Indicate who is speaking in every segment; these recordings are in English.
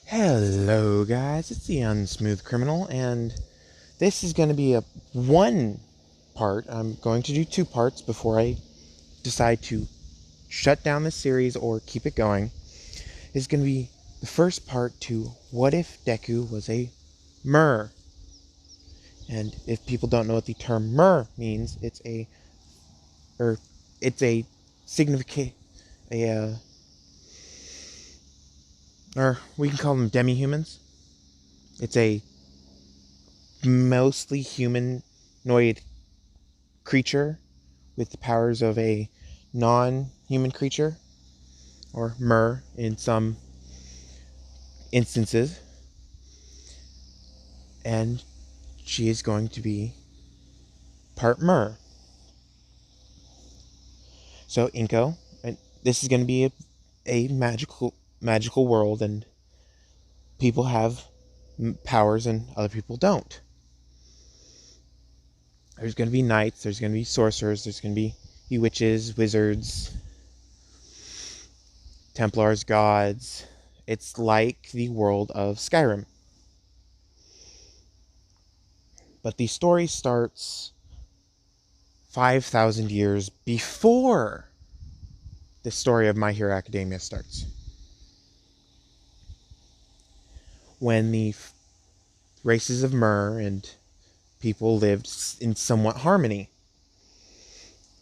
Speaker 1: Hello guys, it's the Unsmooth Criminal, and this is going to be a one part. I'm going to do two parts before I decide to shut down this series or keep it going. It's going to be the first part to what if Deku was a mer? And if people don't know what the term mer means, it's a significant or we can call them demi-humans. It's a mostly humanoid creature with the powers of a non-human creature, or mer in some instances, and she is going to be part mer. So Inko, and this is going to be a magical world, and people have powers and other people don't. There's going to be knights, there's going to be sorcerers, there's going to be witches, wizards, Templars, gods. It's like the world of Skyrim. But the story starts 5,000 years before the story of My Hero Academia starts. When the races of Mer and people lived in somewhat harmony.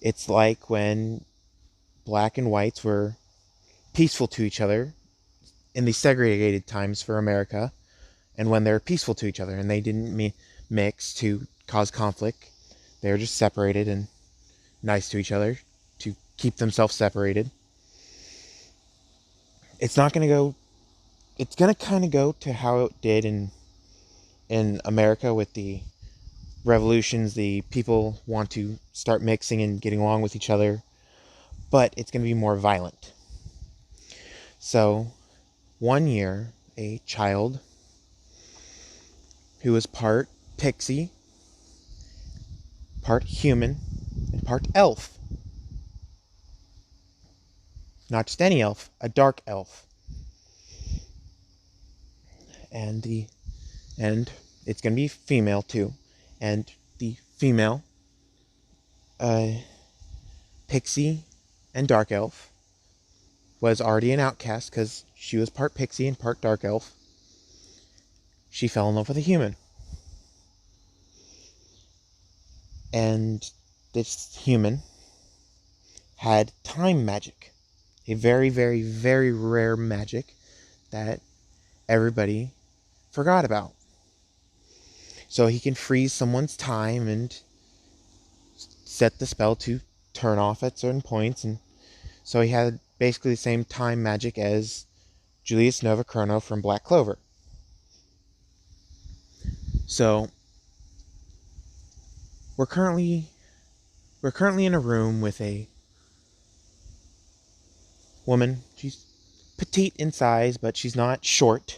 Speaker 1: It's like when black and whites were peaceful to each other in the segregated times for America, and when they're peaceful to each other and they didn't mix to cause conflict. They were just separated and nice to each other to keep themselves separated. It's not going to go... It's going to kind of go to how it did in America with the revolutions. The people want to start mixing and getting along with each other, but it's going to be more violent. So, one year, a child who was part pixie, part human, and part elf. Not just any elf, a dark elf. And it's going to be female too. And the female pixie and dark elf was already an outcast because she was part pixie and part dark elf. She fell in love with a human. And this human had time magic. A very, very, very rare magic that everybody forgot about. So he can freeze someone's time and set the spell to turn off at certain points. And so he had basically the same time magic as Julius Novachrono from Black Clover. So we're currently in a room with a woman. She's petite in size, but she's not short.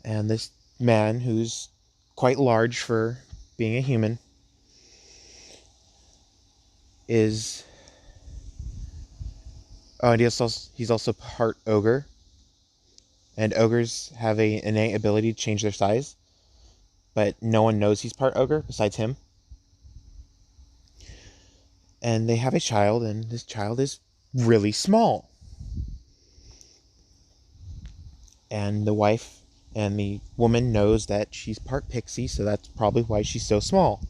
Speaker 1: And this man, who's quite large for being a human, is... Oh, and he's also part ogre. And ogres have an innate ability to change their size, but no one knows he's part ogre besides him. And they have a child, and this child is really small. And the wife and the woman knows that she's part pixie, so that's probably why she's so small.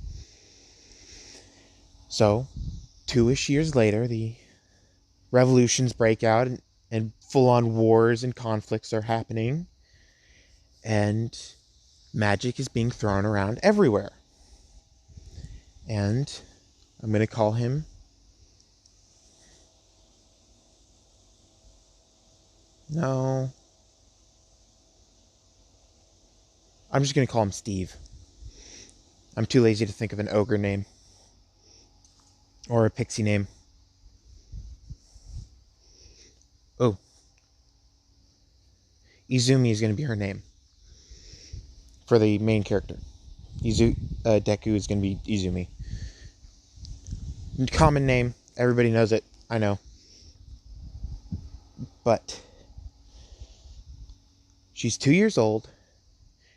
Speaker 1: So, 2-ish years later, the revolutions break out, and full-on wars and conflicts are happening. And magic is being thrown around everywhere. And I'm going to call him... No. I'm just going to call him Steve. I'm too lazy to think of an ogre name. Or a pixie name. Oh. Izumi is going to be her name. For the main character. Deku is going to be Izumi. Common name. Everybody knows it. I know. But she's 2 years old,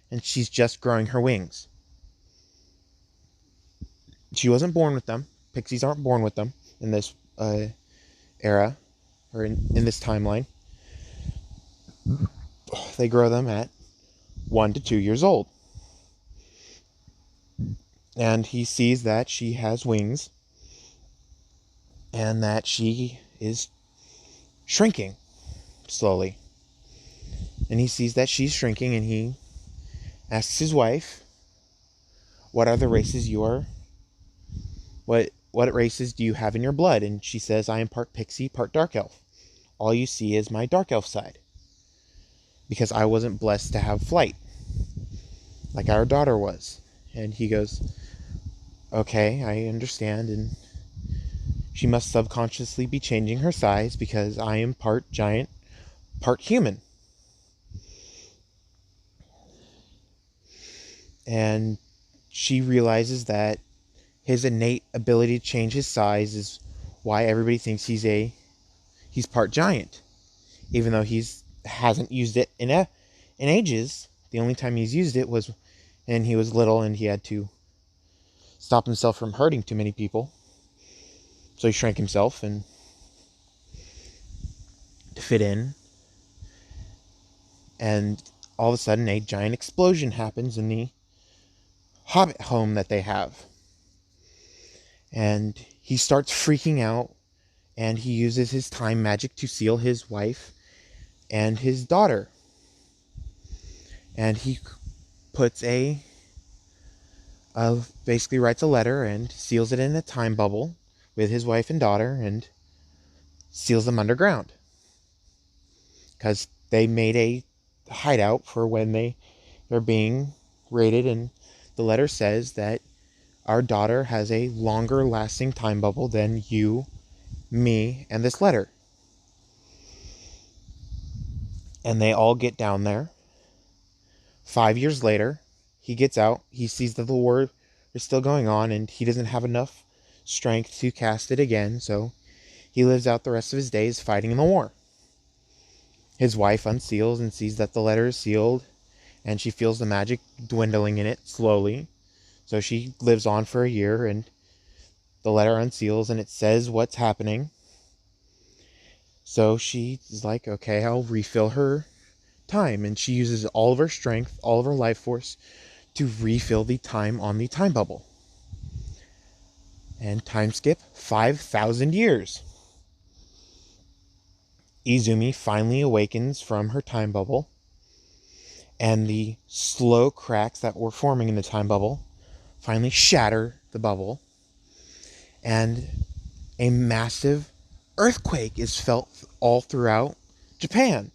Speaker 1: and she's just growing her wings. She wasn't born with them. Pixies aren't born with them in this era, or in this timeline. They grow them at 1 to 2 years old. And he sees that she has wings and that she is shrinking slowly. And he sees that she's shrinking, and he asks his wife, what are the races what races do you have in your blood? And she says, I am part pixie, part dark elf. All you see is my dark elf side, because I wasn't blessed to have flight like our daughter was. And he goes, okay, I understand. And she must subconsciously be changing her size because I am part giant, part human. And she realizes that his innate ability to change his size is why everybody thinks he's part giant, even though hasn't used it in ages. The only time he's used it was when he was little and he had to stop himself from hurting too many people. So he shrank himself and to fit in. And all of a sudden, a giant explosion happens in the hobbit home that they have. And he starts freaking out, and he uses his time magic to seal his wife and his daughter. And he puts basically writes a letter and seals it in a time bubble with his wife and daughter and seals them underground. Because they made a hideout for when they're being raided, and the letter says that our daughter has a longer lasting time bubble than you, me, and this letter. And they all get down there. 5 years later, he gets out. He sees that the war is still going on, and he doesn't have enough strength to cast it again, so he lives out the rest of his days fighting in the war. His wife unseals and sees that the letter is sealed, and she feels the magic dwindling in it slowly. So she lives on for a year, and the letter unseals, and it says what's happening. So she's like, okay, I'll refill her time. And she uses all of her strength, all of her life force to refill the time on the time bubble. And time skip 5,000 years. Izumi finally awakens from her time bubble, and the slow cracks that were forming in the time bubble finally shatter the bubble, and a massive earthquake is felt all throughout Japan.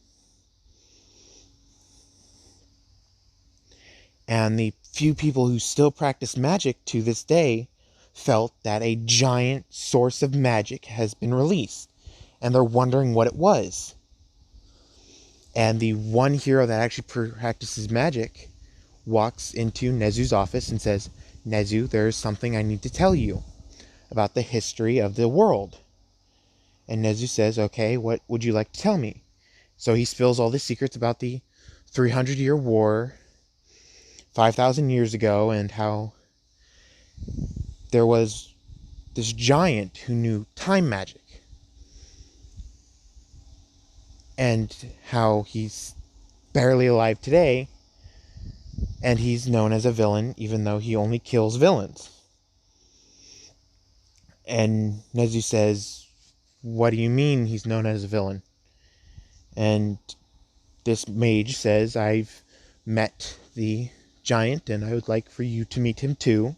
Speaker 1: And the few people who still practice magic to this day felt that a giant source of magic has been released, and they're wondering what it was. And the one hero that actually practices magic walks into Nezu's office and says, Nezu, there's something I need to tell you about the history of the world. And Nezu says, okay, what would you like to tell me? So he spills all the secrets about the 300-year war 5,000 years ago, and how there was this giant who knew time magic, and how he's barely alive today, and he's known as a villain, even though he only kills villains. And Nezu says, what do you mean he's known as a villain? And this mage says, I've met the giant, and I would like for you to meet him too,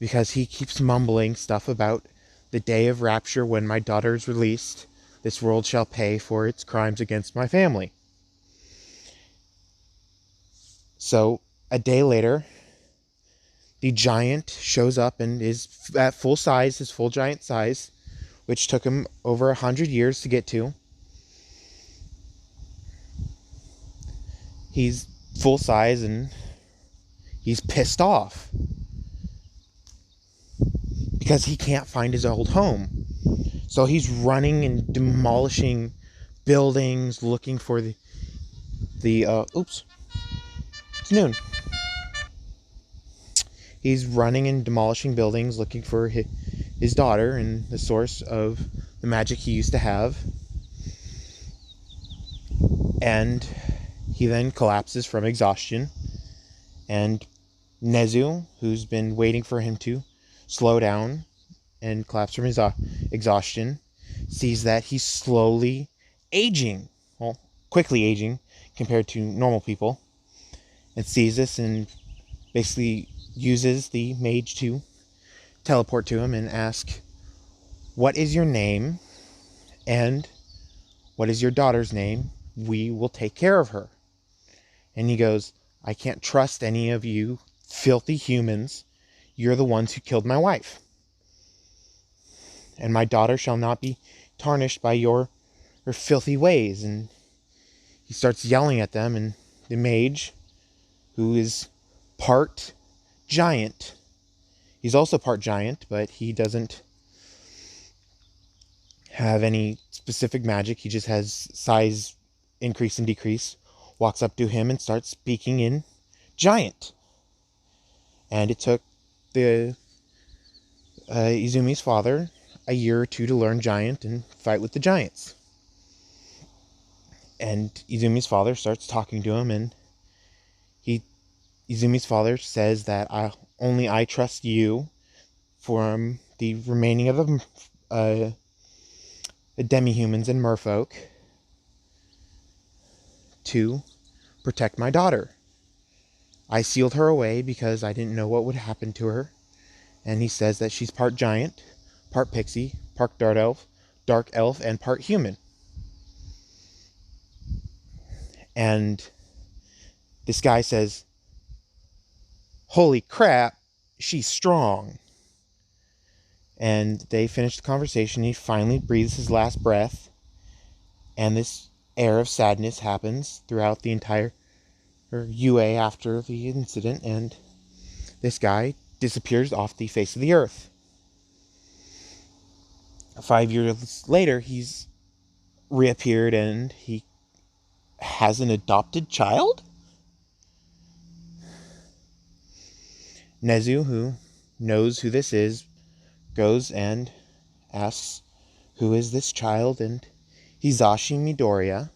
Speaker 1: because he keeps mumbling stuff about the day of rapture when my daughter is released. This world shall pay for its crimes against my family. So, a day later, the giant shows up and is at full size, his full giant size, which took him over 100 years to get to. He's full size and he's pissed off because he can't find his old home. So he's running and demolishing buildings looking for oops, it's noon. He's running and demolishing buildings looking for his daughter and the source of the magic he used to have. And he then collapses from exhaustion. And Nezu, who's been waiting for him to slow down and collapse from his exhaustion, sees that he's slowly aging. Well, quickly aging compared to normal people. And sees this and basically uses the mage to teleport to him and ask, "What is your name? And what is your daughter's name? We will take care of her." And he goes, "I can't trust any of you filthy humans. You're the ones who killed my wife. And my daughter shall not be tarnished by your filthy ways." And he starts yelling at them, and the mage, who is part giant, he's also part giant, but he doesn't have any specific magic. He just has size increase and decrease. Walks up to him and starts speaking in giant. And it took the Izumi's father a year or two to learn giant and fight with the giants. And Izumi's father starts talking to him, and Izumi's father says that only I trust you from the remaining of the demi-humans and merfolk to protect my daughter. I sealed her away because I didn't know what would happen to her. And he says that she's part giant, part pixie, part dark elf, and part human. And this guy says, "Holy crap, she's strong." And they finish the conversation. He finally breathes his last breath. And this air of sadness happens throughout the entire UA after the incident. And this guy disappears off the face of the earth. 5 years later, he's reappeared, and he has an adopted child? Nezu, who knows who this is, goes and asks, "Who is this child?" And Hisashi Midoriya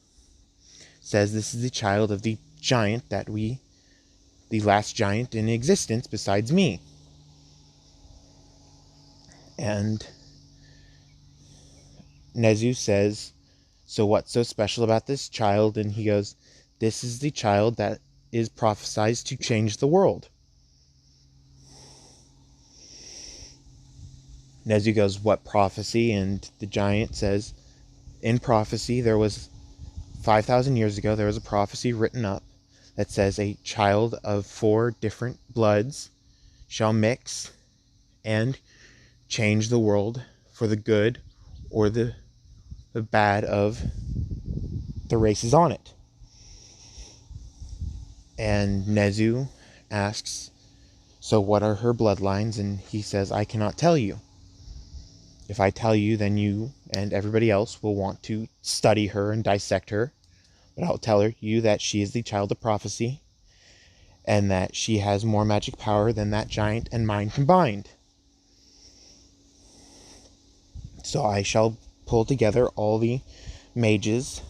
Speaker 1: says this is the child of the giant the last giant in existence besides me. And Nezu says, "So what's so special about this child?" And he goes, "This is the child that is prophesied to change the world." Nezu goes, "What prophecy?" And the giant says, "In prophecy, there was 5,000 years ago, there was a prophecy written up that says a child of 4 different bloods shall mix and change the world for the good or the bad of the races on it." And Nezu asks, "So what are her bloodlines?" And he says, "I cannot tell you. If I tell you, then you and everybody else will want to study her and dissect her. But I'll tell you that she is the child of prophecy, and that she has more magic power than that giant and mine combined. So I shall pull together all the mages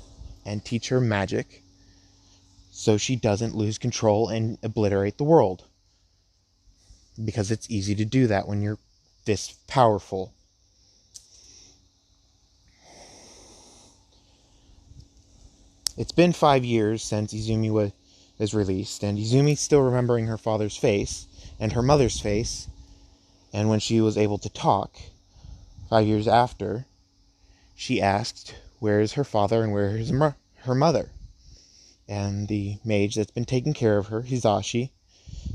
Speaker 1: and teach her magic so she doesn't lose control and obliterate the world. Because it's easy to do that when you're this powerful." It's been 5 years since Izumi was released, and Izumi's still remembering her father's face and her mother's face. And when she was able to talk, 5 years after, she asked, "Where is her father and where is her mother?" And the mage that's been taking care of her, Hisashi,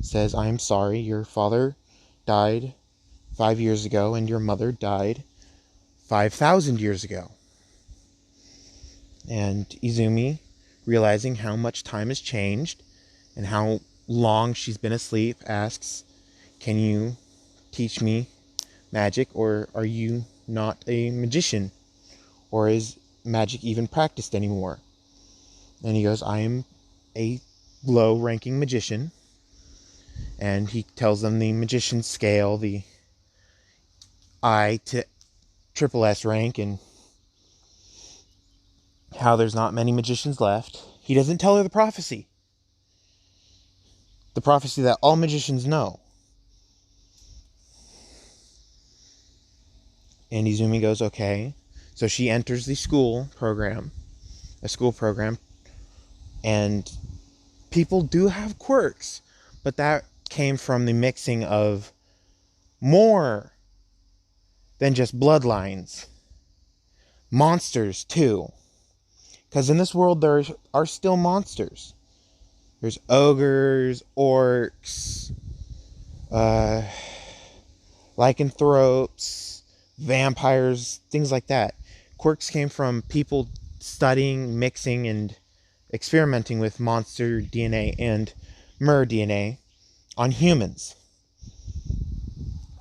Speaker 1: says, "I am sorry, your father died 5 years ago and your mother died 5,000 years ago." And Izumi, realizing how much time has changed and how long she's been asleep, asks, "Can you teach me magic, or are you not a magician? Or is magic even practiced anymore. And he goes, I am a low-ranking magician. And he tells them the magician scale, the I to triple S rank, and how there's not many magicians left. He doesn't tell her the prophecy. The prophecy that all magicians know. And Izumi goes, okay. So she enters the school program, and people do have quirks, but that came from the mixing of more than just bloodlines. Monsters, too. Because in this world, there are still monsters. There's ogres, orcs, lycanthropes, vampires, things like that. Quirks came from people studying, mixing, and experimenting with monster DNA and mer DNA on humans.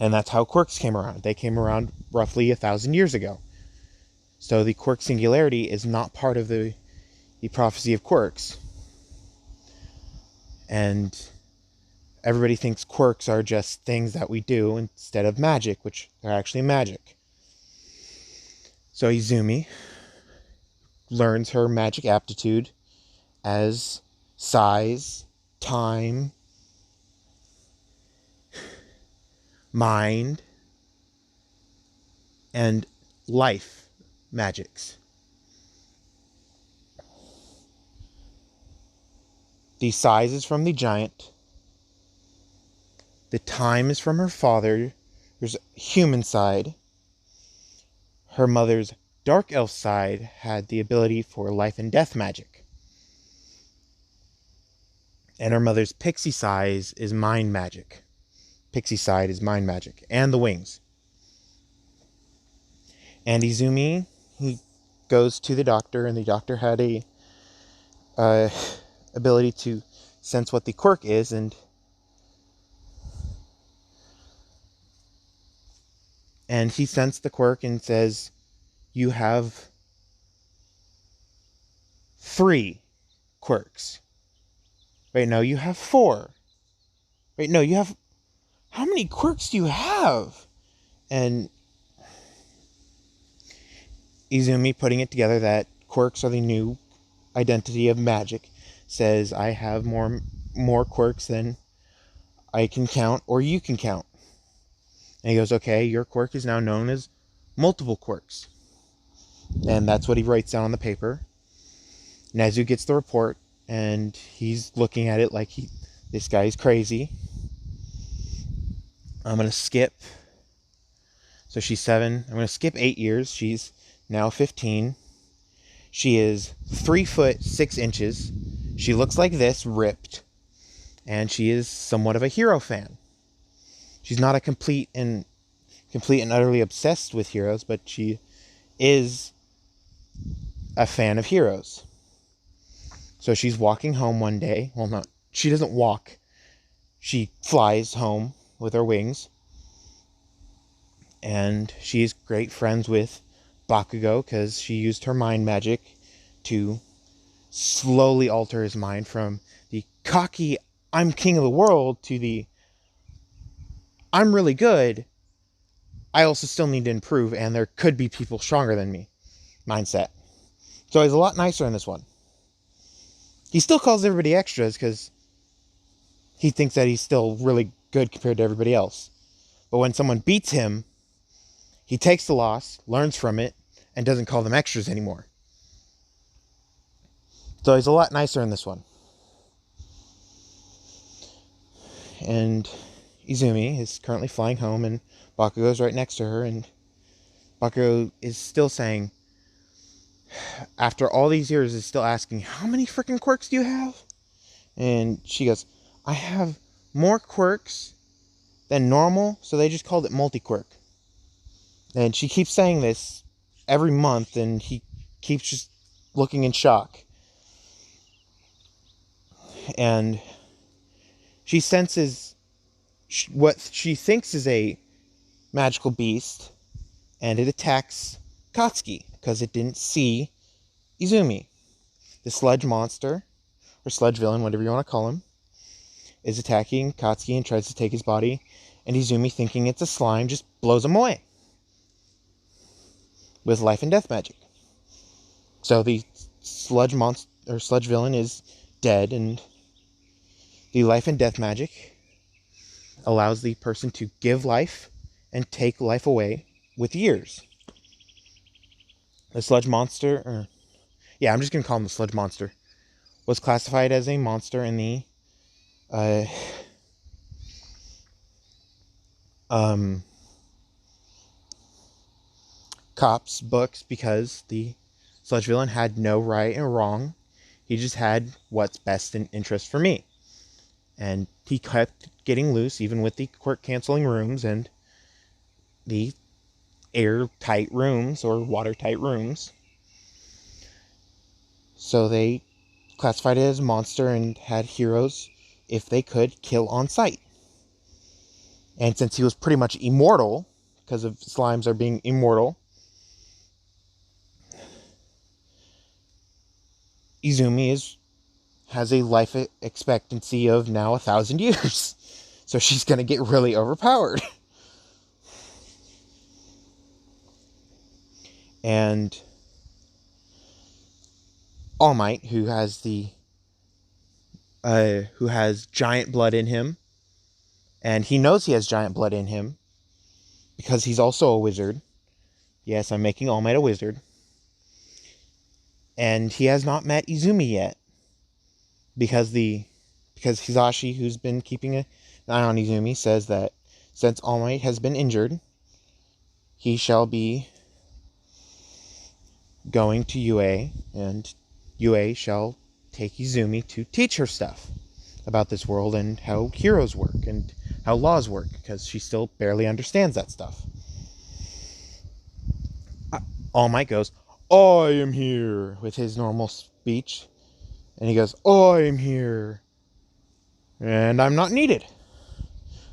Speaker 1: And that's how quirks came around. They came around roughly 1,000 years ago. So the quirk singularity is not part of the prophecy of quirks. And everybody thinks quirks are just things that we do instead of magic, which are actually magic. So Izumi learns her magic aptitude as size, time, mind, and life magics. The size is from the giant. The time is from her father. There's a human side. Her mother's dark elf side had the ability for life and death magic. And her mother's pixie side is mind magic. Pixie side is mind magic. And the wings. And Izumi, he goes to the doctor, and the doctor had a ability to sense what the quirk is, and he sensed the quirk and says, you have 3 quirks. Wait, no, you have 4. Wait, no, you have... How many quirks do you have? And Izumi, putting it together that quirks are the new identity of magic, says, I have more quirks than I can count or you can count. And he goes, okay, your quirk is now known as multiple quirks. And that's what he writes down on the paper. Nezu gets the report, and he's looking at it like this guy's crazy. I'm going to skip. So she's 7. I'm going to skip 8 years. She's now 15. She is 3 foot 6 inches. She looks like this, ripped. And she is somewhat of a hero fan. She's not a complete and utterly obsessed with heroes, but she is a fan of heroes. So she's walking home one day. Well, no, she doesn't walk. She flies home with her wings. And she's great friends with Bakugo because she used her mind magic to slowly alter his mind from the cocky, I'm king of the world, to the I'm really good, I also still need to improve, and there could be people stronger than me mindset. So he's a lot nicer in this one. He still calls everybody extras because he thinks that he's still really good compared to everybody else. But when someone beats him, he takes the loss, learns from it, and doesn't call them extras anymore. So he's a lot nicer in this one. And Izumi is currently flying home, and Bakugo is right next to her, and Bakugo is still saying, after all these years, is still asking, how many freaking quirks do you have? And she goes, I have more quirks than normal, so they just called it multi-quirk. And she keeps saying this every month, and he keeps just looking in shock. And she senses what she thinks is a magical beast, and it attacks Katsuki. because it didn't see Izumi. The sludge monster, or sludge villain, whatever you want to call him, is attacking Katsuki and tries to take his body, and Izumi, thinking it's a slime, just blows him away with life and death magic. So the sludge monster or sludge villain is dead, and the life and death magic allows the person to give life and take life away with years. The sludge monster, I'm just gonna call him the sludge monster, was classified as a monster in the cops books because the sludge villain had no right and wrong. He just had what's best in interest for me. And he kept getting loose, even with the court canceling rooms and the airtight rooms or watertight rooms. So they classified it as a monster and had heroes, if they could, kill on sight. And since he was pretty much immortal, because of slimes are being immortal, Izumi has a life expectancy of now 1,000 years. So she's going to get really overpowered. And All Might, who has giant blood in him, and he knows he has giant blood in him because he's also a wizard. Yes, I'm making All Might a wizard. And he has not met Izumi yet because Hisashi, who's been keeping an eye on Izumi, says that since All Might has been injured, he shall be going to UA, and UA shall take Izumi to teach her stuff about this world and how heroes work and how laws work, because she still barely understands that stuff. All Might goes, "I am here," with his normal speech. And he goes, "I am here. And I'm not needed."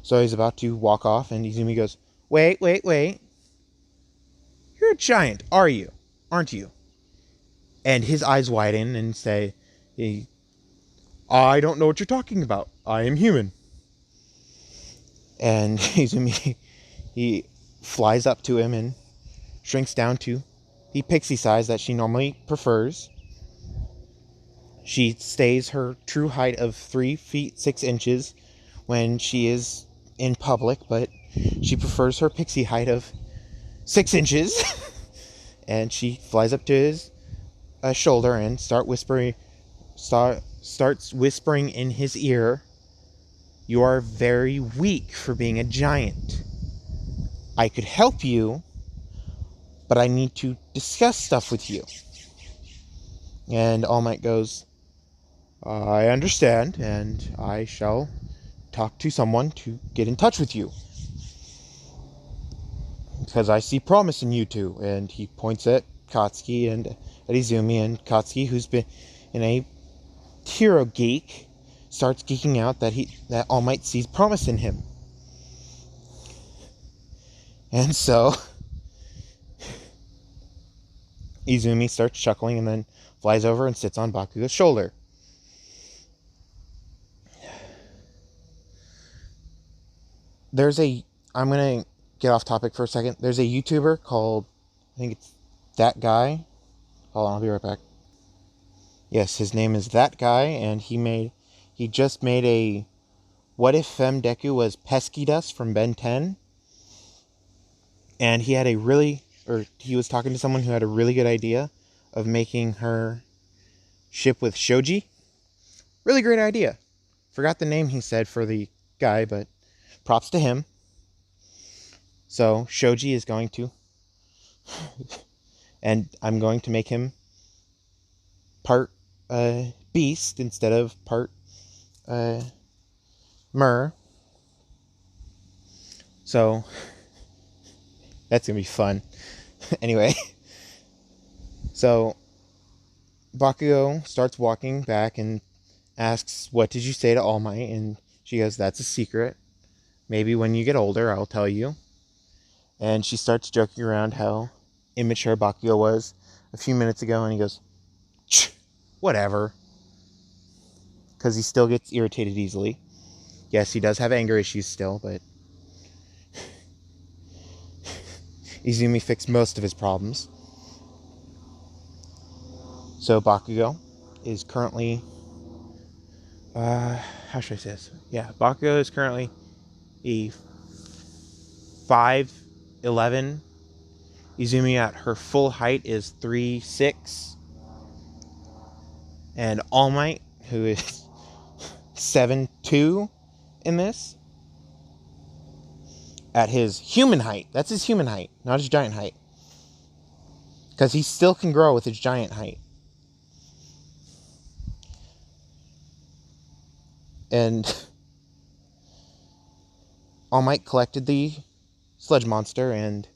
Speaker 1: So he's about to walk off, and Izumi goes, Wait. You're a giant, are you? Aren't you?" And his eyes widen and say, "I don't know what you're talking about. I am human." And Izumi, he flies up to him and shrinks down to the pixie size that she normally prefers. She stays her true height of 3 feet 6 inches when she is in public, but she prefers her pixie height of 6 inches. And she flies up to his shoulder and starts whispering in his ear, "You are very weak for being a giant. I could help you, but I need to discuss stuff with you." And All Might goes, "I understand, and I shall talk to someone to get in touch with you, because I see promise in you two." And he points at Katsuki and at Izumi, and Katsuki, who's been in a hero geek, starts geeking out that All Might sees promise in him. And so Izumi starts chuckling and then flies over and sits on Bakugo's shoulder. I'm going to get off topic for a second. There's a YouTuber called, I think it's That Guy. Hold on, I'll be right back. Yes, his name is That Guy, and he just made a What If Femme Deku was Pesky Dust from Ben 10? And he was talking to someone who had a really good idea of making her ship with Shoji. Really great idea. Forgot the name he said for the guy, but props to him. So Shoji is going to, and I'm going to make him part beast instead of part mer. So that's gonna be fun. Anyway, so Bakugo starts walking back and asks, "What did you say to All Might?" And she goes, "That's a secret. Maybe when you get older, I'll tell you." And she starts joking around how immature Bakugo was, a few minutes ago, and he goes, whatever. Because he still gets irritated easily. Yes, he does have anger issues still, but Izumi fixed most of his problems. So Bakugo is currently, how should I say this? Yeah, Bakugo is currently a 5'11". Izumi at her full height is 3'6". And All Might, who is 7'2" in this, at his human height. That's his human height, not his giant height. Because he still can grow with his giant height. And All Might collected the sludge monster and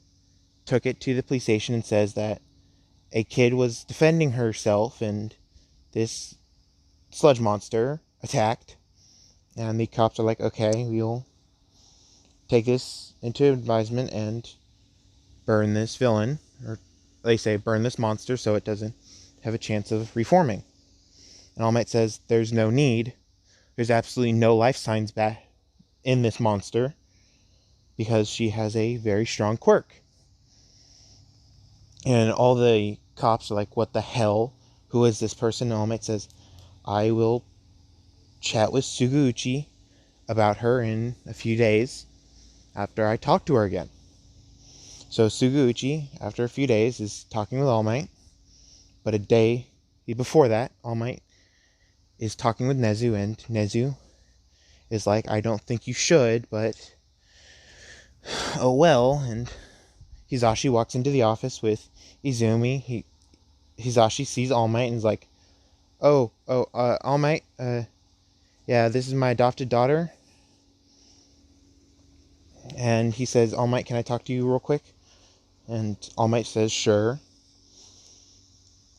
Speaker 1: took it to the police station and says that a kid was defending herself and this sludge monster attacked. And the cops are like, okay, we'll take this into advisement and burn this villain. Or they say burn this monster so it doesn't have a chance of reforming. And All Might says there's no need. There's absolutely no life signs back in this monster because she has a very strong quirk. And all the cops are like, what the hell? Who is this person? And All Might says, I will chat with Suguuchi about her in a few days after I talk to her again. So Suguuchi, after a few days, is talking with All Might. But a day before that, All Might is talking with Nezu, and Nezu is like, I don't think you should, but oh well. And Hisashi walks into the office with Izumi. Hisashi sees All Might and is like, All Might, yeah, this is my adopted daughter. And he says, All Might, can I talk to you real quick? And All Might says, sure.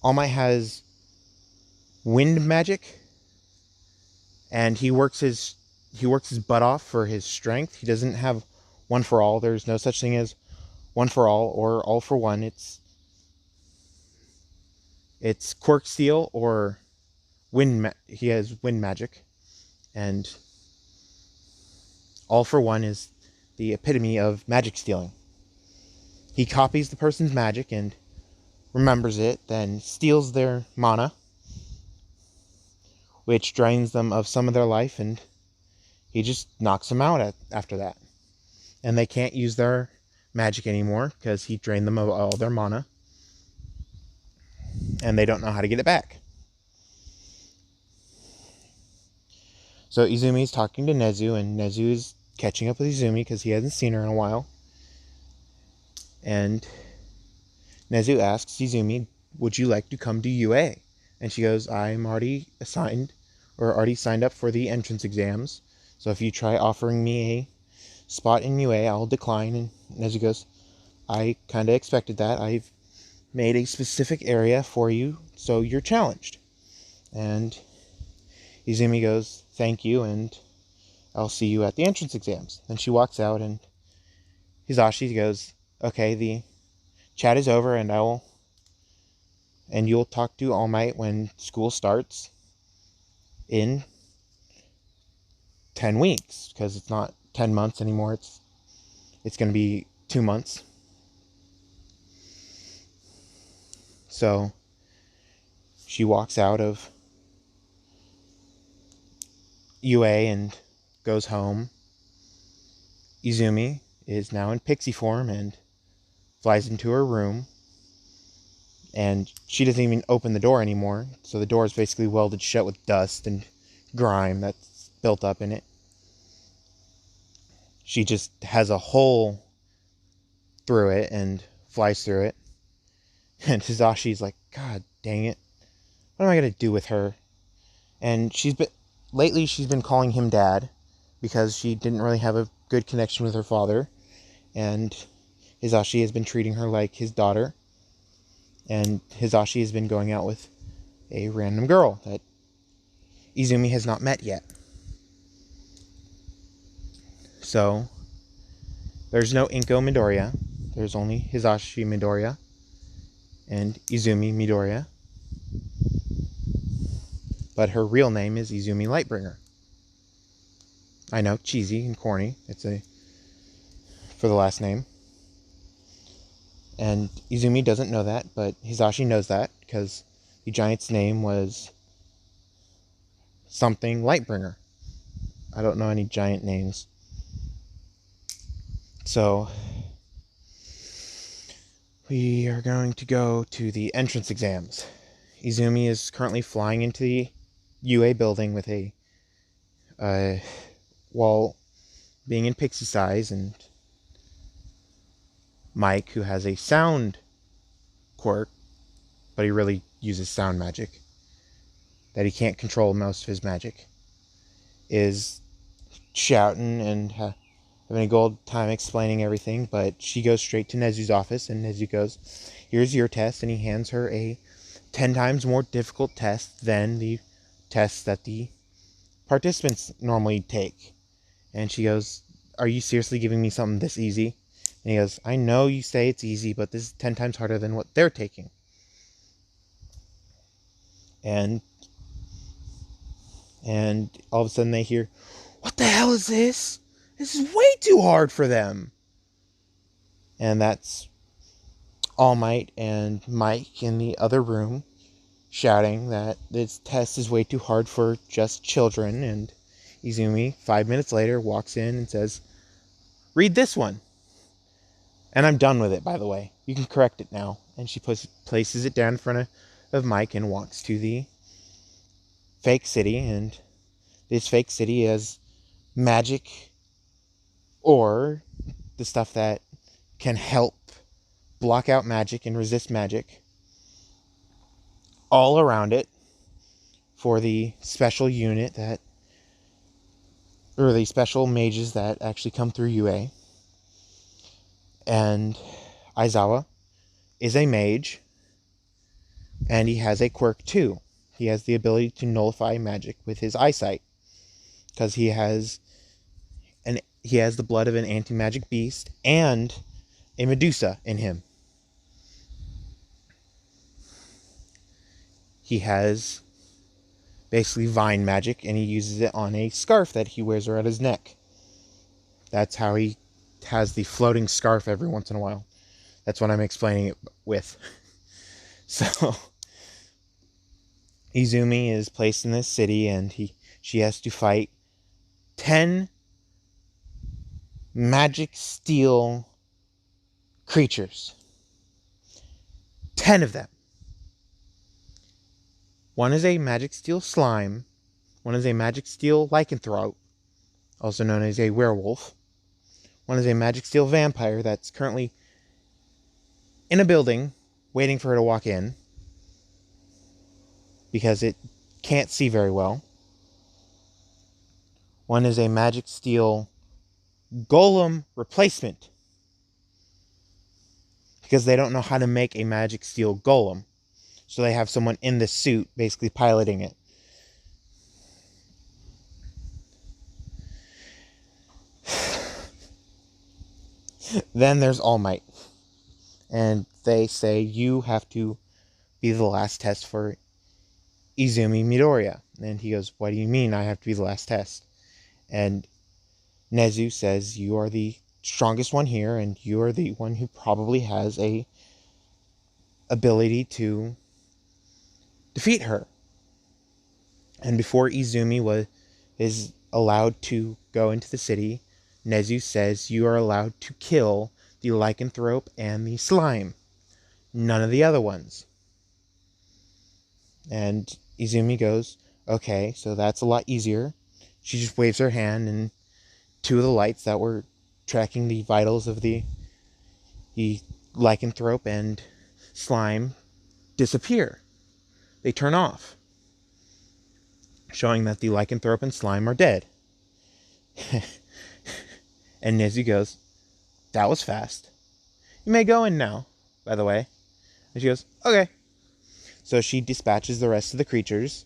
Speaker 1: All Might has wind magic, and he works his butt off for his strength. He doesn't have one for all. There's no such thing as one for all or all for one. It's quirk steel or he has wind magic, and all for one is the epitome of magic stealing. He copies the person's magic and remembers it, then steals their mana, which drains them of some of their life, and he just knocks them out after that. And they can't use their magic anymore because he drained them of all their mana, and they don't know how to get it back. So Izumi's talking to Nezu, and Nezu is catching up with Izumi because he hasn't seen her in a while. And Nezu asks Izumi, would you like to come to UA? And she goes, I'm already signed up for the entrance exams. So if you try offering me a spot in UA, I'll decline. And Nezu goes, I kind of expected that. I've made a specific area for you, so you're challenged. And Izumi goes, thank you, and I'll see you at the entrance exams. Then she walks out, and Hisashi goes, okay, the chat is over, and you'll talk to All Might when school starts in 10 weeks, because it's not 10 months anymore. It's going to be 2 months. So she walks out of UA and goes home. Izumi is now in pixie form and flies into her room. And she doesn't even open the door anymore. So the door is basically welded shut with dust and grime that's built up in it. She just has a hole through it and flies through it. And Hisashi's like, God dang it. What am I going to do with her? And lately she's been calling him dad because she didn't really have a good connection with her father. And Hisashi has been treating her like his daughter. And Hisashi has been going out with a random girl that Izumi has not met yet. So there's no Inko Midoriya. There's only Hisashi Midoriya. and Izumi Midoriya. But her real name is Izumi Lightbringer. I know, cheesy and corny. It's for the last name. And Izumi doesn't know that, but Hisashi knows that because the giant's name was something Lightbringer. I don't know any giant names. So we are going to go to the entrance exams. Izumi is currently flying into the UA building with a while being in pixie size, and Mike, who has a sound quirk, but he really uses sound magic, that he can't control most of his magic, is shouting and having a good time explaining everything, but she goes straight to Nezu's office, and Nezu goes, "Here's your test," and he hands her a 10 times more difficult test than the tests that the participants normally take. And she goes, "Are you seriously giving me something this easy?" And he goes, "I know you say it's easy, but this is 10 times harder than what they're taking." And all of a sudden they hear, "What the hell is this? This is way too hard for them." And that's All Might and Mike in the other room shouting that this test is way too hard for just children. And Izumi, 5 minutes later, walks in and says, "Read this one." And I'm done with it, by the way. You can correct it now. And she places it down in front of Mike and walks to the fake city. And this fake city has magic, or the stuff that can help block out magic and resist magic, all around it for the special unit that, or the special mages that actually come through UA. And Aizawa is a mage, and he has a quirk too. He has the ability to nullify magic with his eyesight, because he has the blood of an anti-magic beast and a Medusa in him. He has basically vine magic, and he uses it on a scarf that he wears around his neck. That's how he has the floating scarf every once in a while. That's what I'm explaining it with. So Izumi is placed in this city, and she has to fight 10 magic steel creatures. 10 of them. One is a magic steel slime. One is a magic steel lycanthrope, also known as a werewolf. One is a magic steel vampire that's currently in a building waiting for her to walk in because it can't see very well. One is a magic steel golem replacement because they don't know how to make a magic steel golem. So they have someone in the suit basically piloting it. Then there's All Might. And they say, "You have to be the last test for Izumi Midoriya." And he goes, "What do you mean I have to be the last test?" And Nezu says, "You are the strongest one here, and you are the one who probably has a ability to defeat her." And before Izumi is allowed to go into the city, Nezu says, "You are allowed to kill the lycanthrope and the slime. None of the other ones." And Izumi goes, "Okay, so that's a lot easier." She just waves her hand, and two of the lights that were tracking the vitals of the lycanthrope and slime disappear. They turn off, showing that the lycanthrope and slime are dead. And Nezu goes, "That was fast. You may go in now, by the way." And she goes, "Okay." So she dispatches the rest of the creatures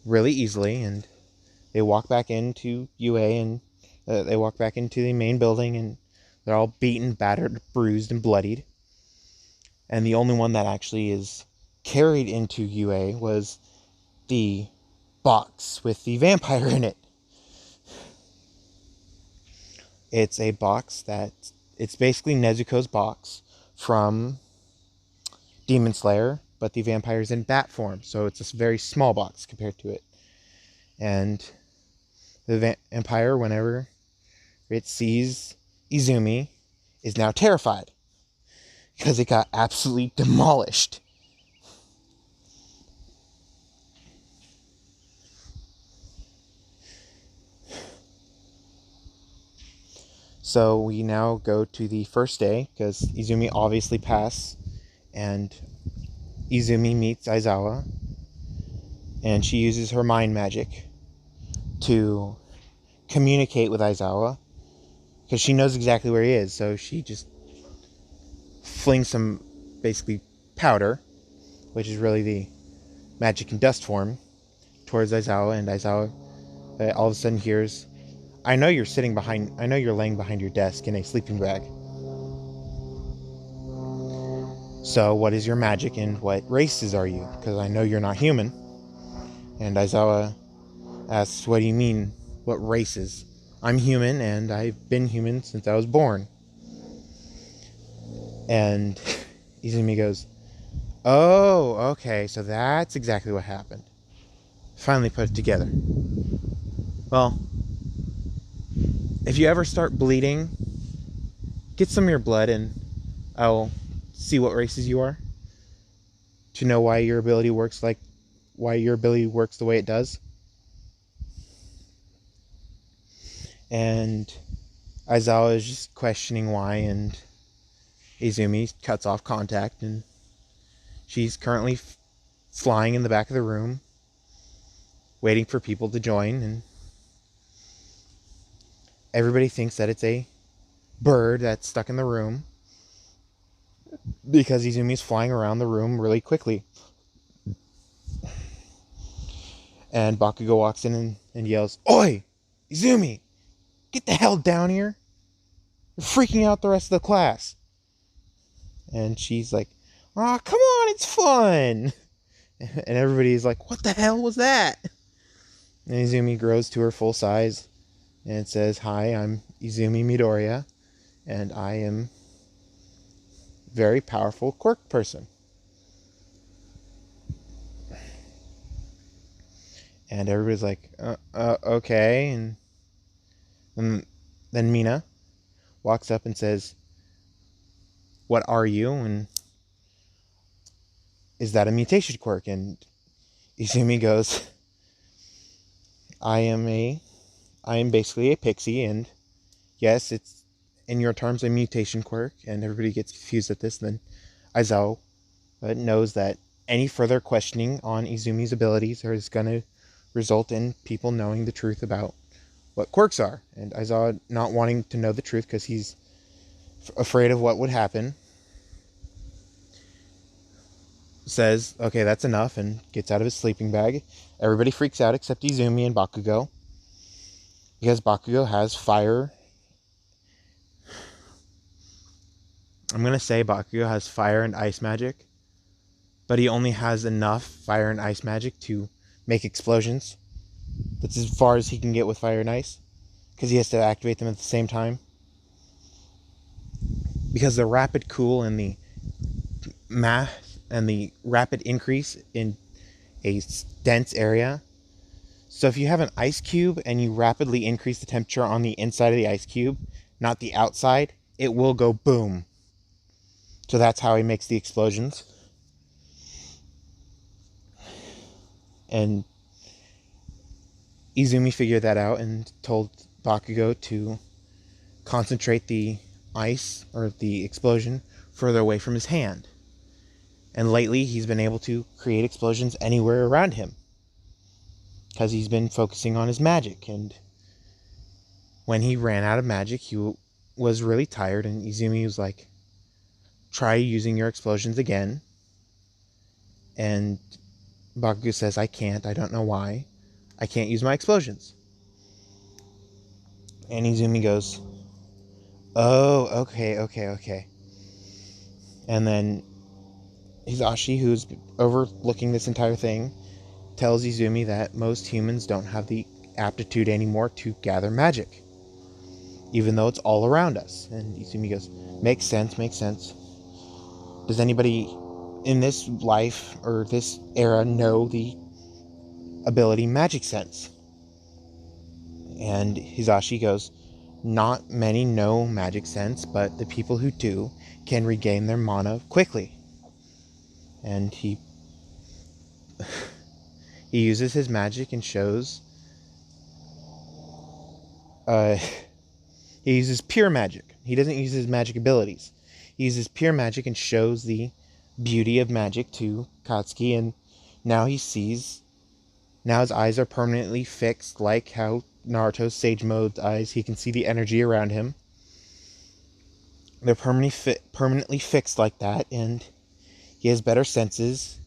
Speaker 1: really easily, and they walk back into UA, and they walk back into the main building, and they're all beaten, battered, bruised, and bloodied. And the only one that actually is carried into UA was the box with the vampire in it. It's a box it's basically Nezuko's box from Demon Slayer, but the vampire's in bat form, so it's a very small box compared to it. And the vampire, whenever it sees Izumi, is now terrified because it got absolutely demolished. So we now go to the first day because Izumi obviously passed, and Izumi meets Aizawa, and she uses her mind magic to communicate with Aizawa because she knows exactly where he is. So she just flings some basically powder, which is really the magic and dust form, towards Aizawa, and Aizawa all of a sudden hears, I know you're laying behind your desk in a sleeping bag. So what is your magic and what races are you? Because I know you're not human. And Aizawa asks, what do you mean, what races? I'm human, and I've been human since I was born. And Izumi goes, oh, okay, so that's exactly what happened. Finally put it together. Well, if you ever start bleeding, get some of your blood and I'll see what races you are, to know why your ability works the way it does. And Aizawa is just questioning why, and Izumi cuts off contact, and she's currently flying in the back of the room, waiting for people to join, and everybody thinks that it's a bird that's stuck in the room because Izumi's flying around the room really quickly. And Bakugo walks in and yells, Oi! Izumi! Get the hell down here! You're freaking out the rest of the class! And she's like, oh, come on, it's fun! And everybody's like, what the hell was that? And Izumi grows to her full size and says, hi, I'm Izumi Midoriya, and I am a very powerful quirk person. And everybody's like, okay. And then Mina walks up and says, what are you? And is that a mutation quirk? And Izumi goes, I am basically a pixie, and yes, it's in your terms a mutation quirk. And everybody gets confused at this. And then Aizawa knows that any further questioning on Izumi's abilities is going to result in people knowing the truth about what quirks are. And Aizawa, not wanting to know the truth because he's afraid of what would happen, says, okay, that's enough, and gets out of his sleeping bag. Everybody freaks out except Izumi and Bakugo, because Bakugo has fire. I'm going to say Bakugo has fire and ice magic, but he only has enough fire and ice magic to make explosions. That's as far as he can get with fire and ice, because he has to activate them at the same time. Because the rapid cool and the rapid increase in a dense area. So if you have an ice cube and you rapidly increase the temperature on the inside of the ice cube, not the outside, it will go boom. So that's how he makes the explosions. And Izumi figured that out and told Bakugo to concentrate the ice or the explosion further away from his hand. And lately he's been able to create explosions anywhere around him because he's been focusing on his magic. And when he ran out of magic, he was really tired, and Izumi was like, try using your explosions again. And Bakugo says, I can't. I don't know why. I can't use my explosions. And Izumi goes, oh, okay. And then Hisashi, who's overlooking this entire thing, tells Izumi that most humans don't have the aptitude anymore to gather magic, even though it's all around us. And Izumi goes, makes sense, makes sense. Does anybody in this life or this era know the ability magic sense? And Hisashi goes, not many know magic sense, but the people who do can regain their mana quickly. And he uses his magic and shows he uses pure magic. He doesn't use his magic abilities. He uses pure magic and shows the beauty of magic to Katsuki, and now he sees. Now his eyes are permanently fixed, like how Naruto's Sage Mode's eyes. He can see the energy around him. They're permanently fixed like that, and he has better senses,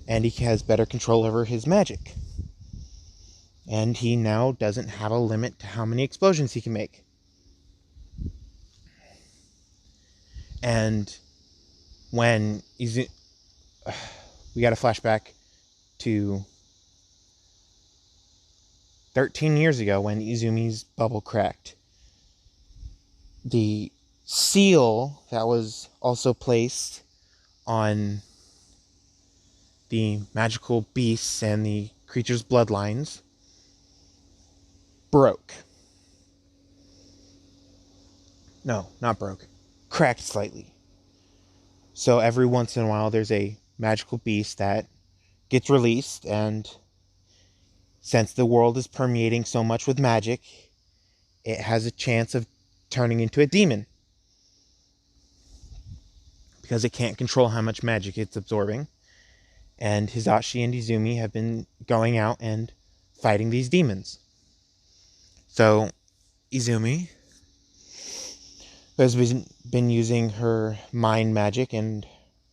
Speaker 1: and he has better control over his magic. And he now doesn't have a limit to how many explosions he can make. And when we got a flashback to 13 years ago when Izumi's bubble cracked. The seal that was also placed on the magical beasts and the creatures' bloodlines broke. No, not broke. Cracked slightly. So every once in a while there's a magical beast that gets released, and since the world is permeating so much with magic, it has a chance of turning into a demon. Because it can't control how much magic it's absorbing. And Hisashi and Izumi have been going out and fighting these demons. So Izumi has been using her mind magic and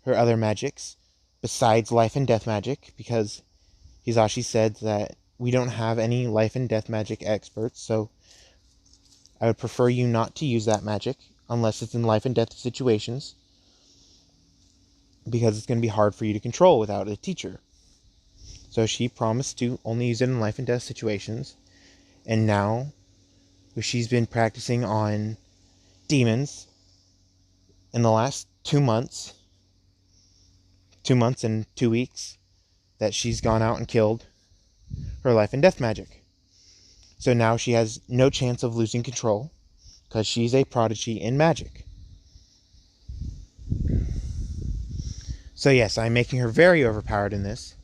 Speaker 1: her other magics besides life and death magic, because Hisashi said that we don't have any life and death magic experts, so I would prefer you not to use that magic unless it's in life and death situations, because it's going to be hard for you to control without a teacher. So she promised to only use it in life and death situations, and now she's been practicing on demons in the last 2 months. 2 months and 2 weeks that she's gone out and killed her life and death magic. So now she has no chance of losing control because she's a prodigy in magic. So yes, I'm making her very overpowered in this.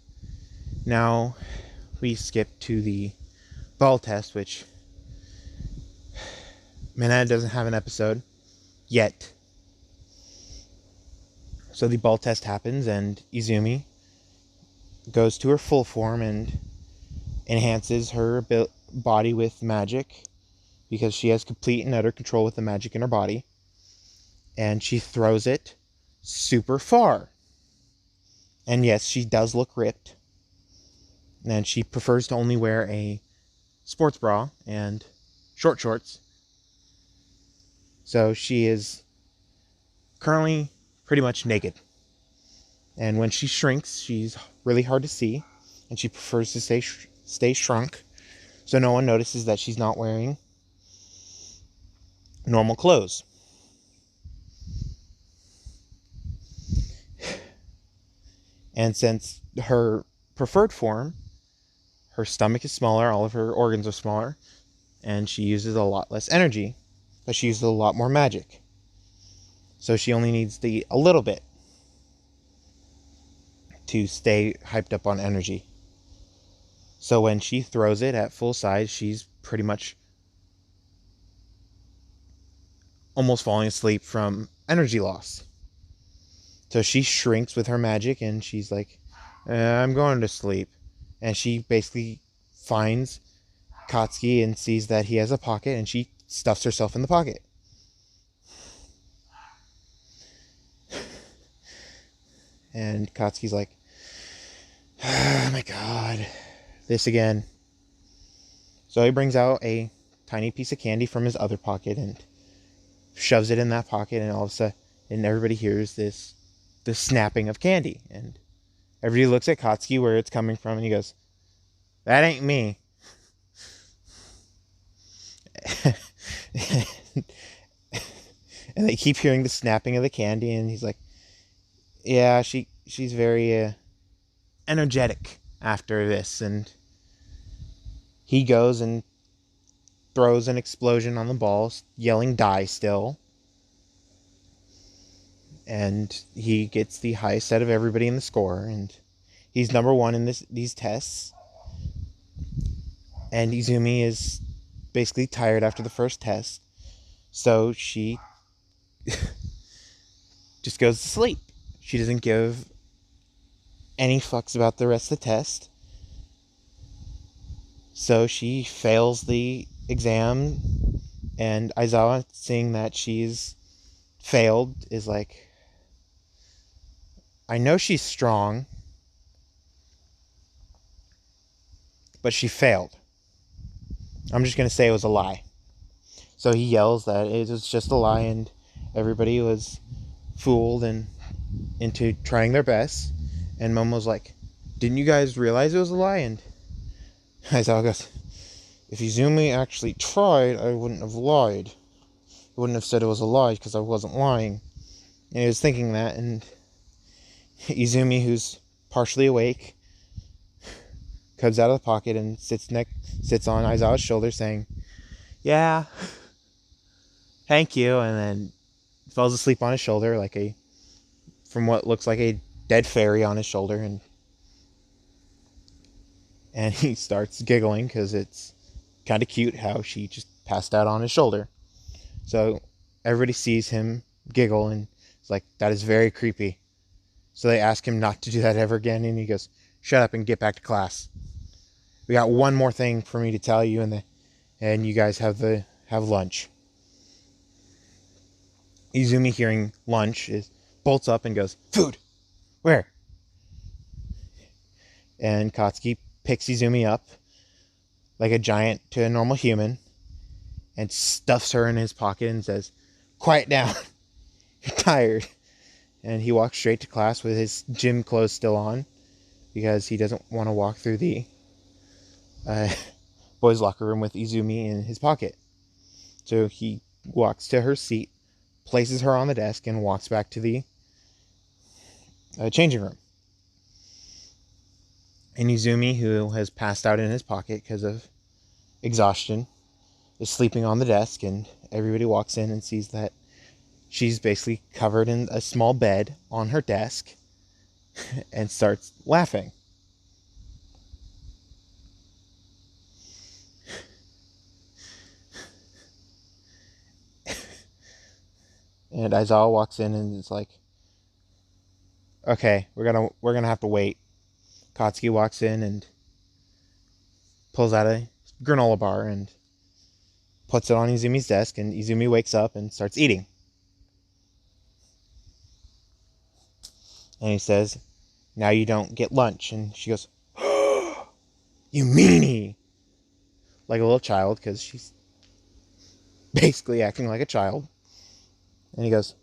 Speaker 1: Now we skip to the ball test, which Mineta doesn't have an episode yet. So the ball test happens, and Izumi goes to her full form and enhances her body with magic, because she has complete and utter control with the magic in her body. And she throws it super far. And yes, she does look ripped. And she prefers to only wear a sports bra and short shorts. So she is currently pretty much naked. And when she shrinks, she's really hard to see. And she prefers to stay shrunk, so no one notices that she's not wearing normal clothes. And since her preferred form, her stomach is smaller, all of her organs are smaller, and she uses a lot less energy, but she uses a lot more magic. So she only needs a little bit to stay hyped up on energy. So when she throws it at full size, she's pretty much almost falling asleep from energy loss. So she shrinks with her magic, and she's like, I'm going to sleep. And she basically finds Katsuki and sees that he has a pocket, and she stuffs herself in the pocket. And Katsuki's like, oh my god, this again. So he brings out a tiny piece of candy from his other pocket and shoves it in that pocket, and all of a sudden, and everybody hears this the snapping of candy. And everybody looks at Katsuki where it's coming from, and he goes, "That ain't me." And they keep hearing the snapping of the candy, and he's like, "Yeah, she's very energetic after this." And he goes and throws an explosion on the ball, yelling "die" still. And he gets the highest out of everybody in the score, and he's number one in these tests. And Izumi is basically tired after the first test, so she just goes to sleep. She doesn't give any fucks about the rest of the test. So she fails the exam, and Aizawa, seeing that she's failed, is like, "I know she's strong, but she failed. I'm just going to say it was a lie." So he yells that it was just a lie, and everybody was fooled and into trying their best. And Momo's like, "Didn't you guys realize it was a lie?" And Aizawa goes, "If Izumi actually tried, I wouldn't have lied. I wouldn't have said it was a lie because I wasn't lying." And he was thinking that, and Izumi, who's partially awake, comes out of the pocket and sits on Aizawa's shoulder saying, "Yeah, thank you," and then falls asleep on his shoulder from what looks like a dead fairy on his shoulder, and he starts giggling because it's kind of cute how she just passed out on his shoulder. So everybody sees him giggle, and it's like, that is very creepy. So they ask him not to do that ever again, and he goes, "Shut up and get back to class. We got one more thing for me to tell you, and you guys have lunch." Izumi, hearing lunch, bolts up and goes, "Food! Where?" And Katsuki picks Izumi up like a giant to a normal human and stuffs her in his pocket and says, "Quiet down. You're tired." And he walks straight to class with his gym clothes still on because he doesn't want to walk through the boys' locker room with Izumi in his pocket. So he walks to her seat, places her on the desk, and walks back to the changing room. And Izumi, who has passed out in his pocket because of exhaustion, is sleeping on the desk, and everybody walks in and sees that she's basically covered in a small bed on her desk and starts laughing. And Aizawa walks in and is like, "Okay, we're gonna have to wait." Katsuki walks in and pulls out a granola bar and puts it on Izumi's desk, and Izumi wakes up and starts eating. And he says, "Now you don't get lunch." And she goes, "You meanie!" Like a little child, because she's basically acting like a child. And he goes,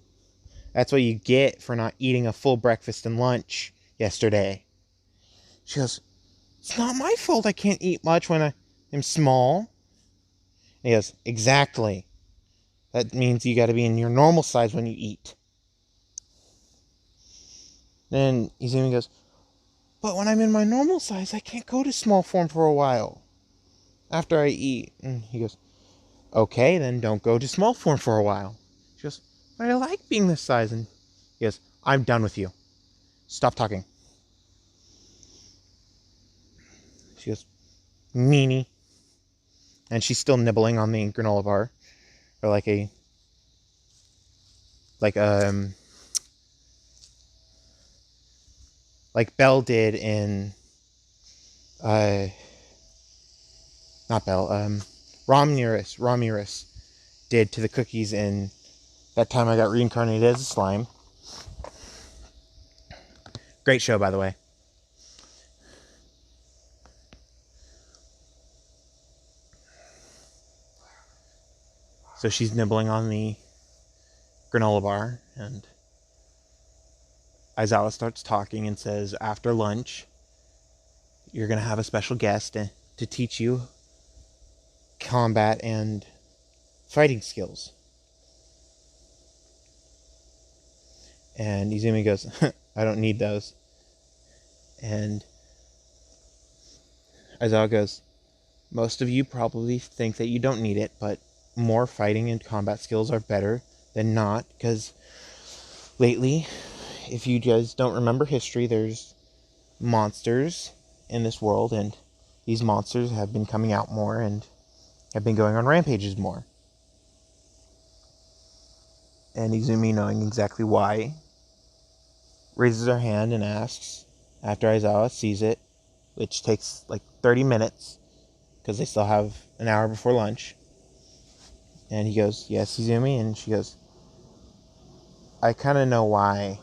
Speaker 1: "That's what you get for not eating a full breakfast and lunch yesterday." She goes, "It's not my fault I can't eat much when I am small." And he goes, "Exactly. That means you got to be in your normal size when you eat." Then Izumi goes, "But when I'm in my normal size, I can't go to small form for a while after I eat." And he goes, "Okay, then don't go to small form for a while." She goes, "But I like being this size." And he goes, "I'm done with you. Stop talking." She goes, "Meanie." And she's still nibbling on the granola bar, or like like Belle did in not Belle, Romulus did to the cookies in That Time I Got Reincarnated as a Slime. Great show, by the way. So she's nibbling on the granola bar, and Aizawa starts talking and says, after lunch, you're going to have a special guest to teach you combat and fighting skills. And Izumi goes, I don't need those. And Aizawa goes, most of you probably think that you don't need it, but more fighting and combat skills are better than not, because lately, if you guys don't remember history, there's monsters in this world, and these monsters have been coming out more and have been going on rampages more. And Izumi, knowing exactly why, raises her hand and asks, after Aizawa sees it, which takes like 30 minutes, because they still have an hour before lunch. And he goes, yes, Izumi? And she goes, I kind of know why.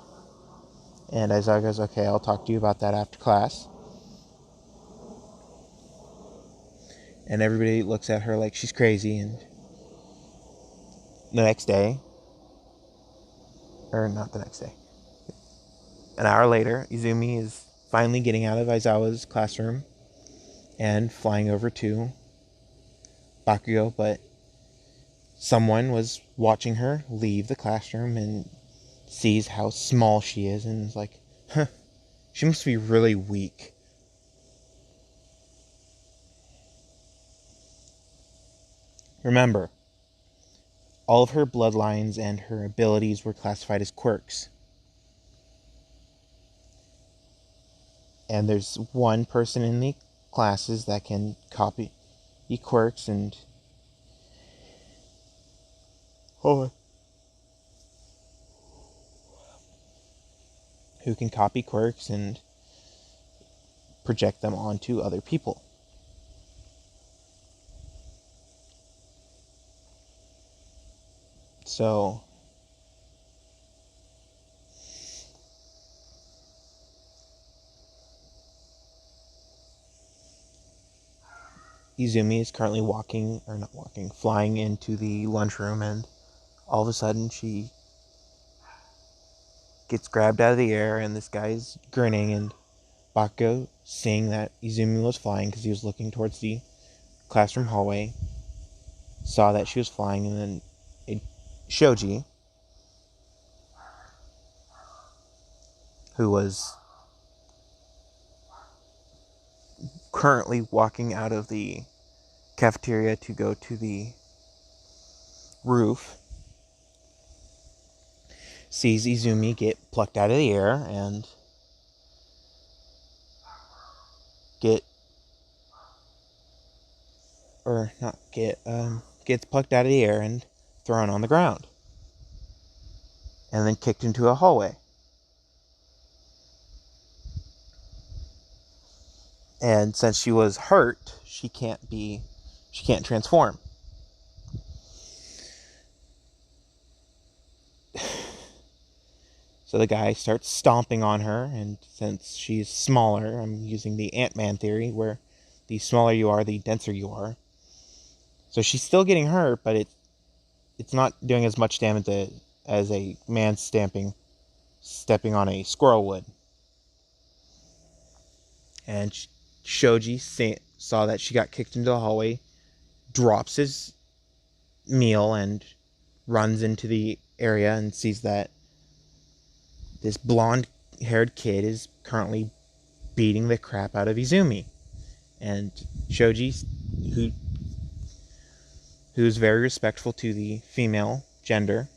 Speaker 1: And Aizawa goes, okay, I'll talk to you about that after class. And everybody looks at her like she's crazy. And the next day, or not the next day, an hour later, Izumi is finally getting out of Aizawa's classroom and flying over to Bakugo, but someone was watching her leave the classroom and sees how small she is and is like, huh, she must be really weak. Remember, all of her bloodlines and her abilities were classified as quirks. And there's one person in the classes that can copy the quirks and who can copy quirks and project them onto other people. So Izumi is currently flying into the lunchroom, and all of a sudden she gets grabbed out of the air, and this guy's grinning, and Bakugo, seeing that Izumi was flying because he was looking towards the classroom hallway, saw that she was flying, and then Shoji, who was currently walking out of the cafeteria to go to the roof, sees Izumi get plucked out of the air and gets plucked out of the air and thrown on the ground, and then kicked into a hallway. And since she was hurt, she can't transform. So the guy starts stomping on her, and since she's smaller, I'm using the Ant-Man theory, where the smaller you are, the denser you are. So she's still getting hurt, but it's not doing as much damage as a man stepping on a squirrel would. And Shoji saw that she got kicked into the hallway, drops his meal, and runs into the area and sees that this blonde-haired kid is currently beating the crap out of Izumi. And Shoji, who's very respectful to the female gender,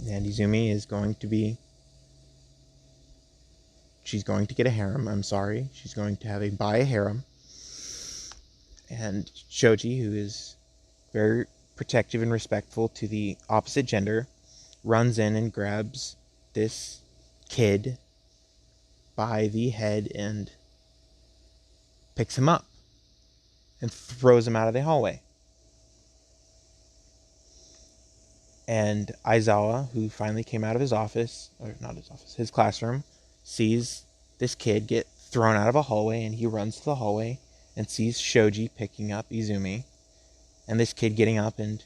Speaker 1: and Izumi is going to get a harem. I'm sorry. She's going to have a harem. And Shoji, who is very protective and respectful to the opposite gender, runs in and grabs this kid by the head and picks him up and throws him out of the hallway. And Aizawa, who finally came out of his classroom, sees this kid get thrown out of a hallway, and he runs to the hallway and sees Shoji picking up Izumi, and this kid getting up and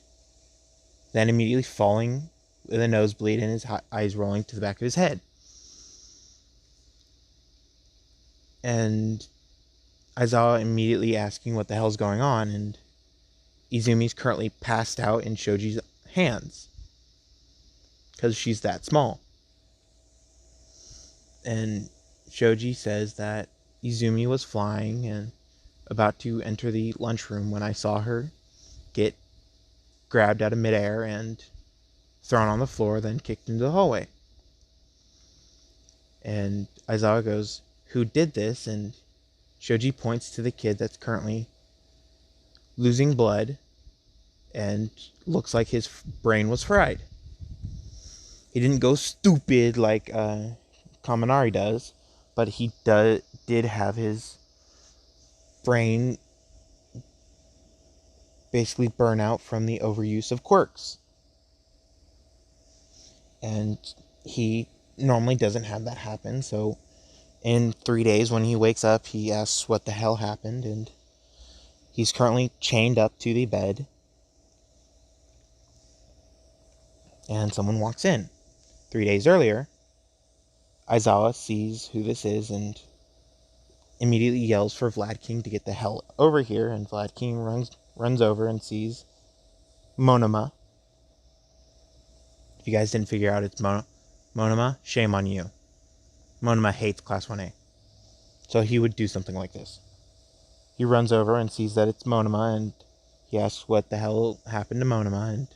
Speaker 1: then immediately falling with a nosebleed and his eyes rolling to the back of his head. And Aizawa immediately asking what the hell's going on, and Izumi's currently passed out in Shoji's hands because she's that small. And Shoji says that Izumi was flying and about to enter the lunchroom when I saw her get grabbed out of midair and thrown on the floor, then kicked into the hallway. And Aizawa goes, "Who did this?" And Shoji points to the kid that's currently losing blood and looks like his brain was fried. He didn't go stupid like Kaminari does, but he did have his brain basically burn out from the overuse of quirks. And he normally doesn't have that happen, so in 3 days when he wakes up, he asks what the hell happened, and he's currently chained up to the bed, and someone walks in. 3 days earlier, Aizawa sees who this is and immediately yells for Vlad King to get the hell over here, and Vlad King runs over and sees Monoma. If you guys didn't figure out it's Monoma, shame on you. Monoma hates Class 1A. So he would do something like this. He runs over and sees that it's Monoma, and he asks what the hell happened to Monoma, and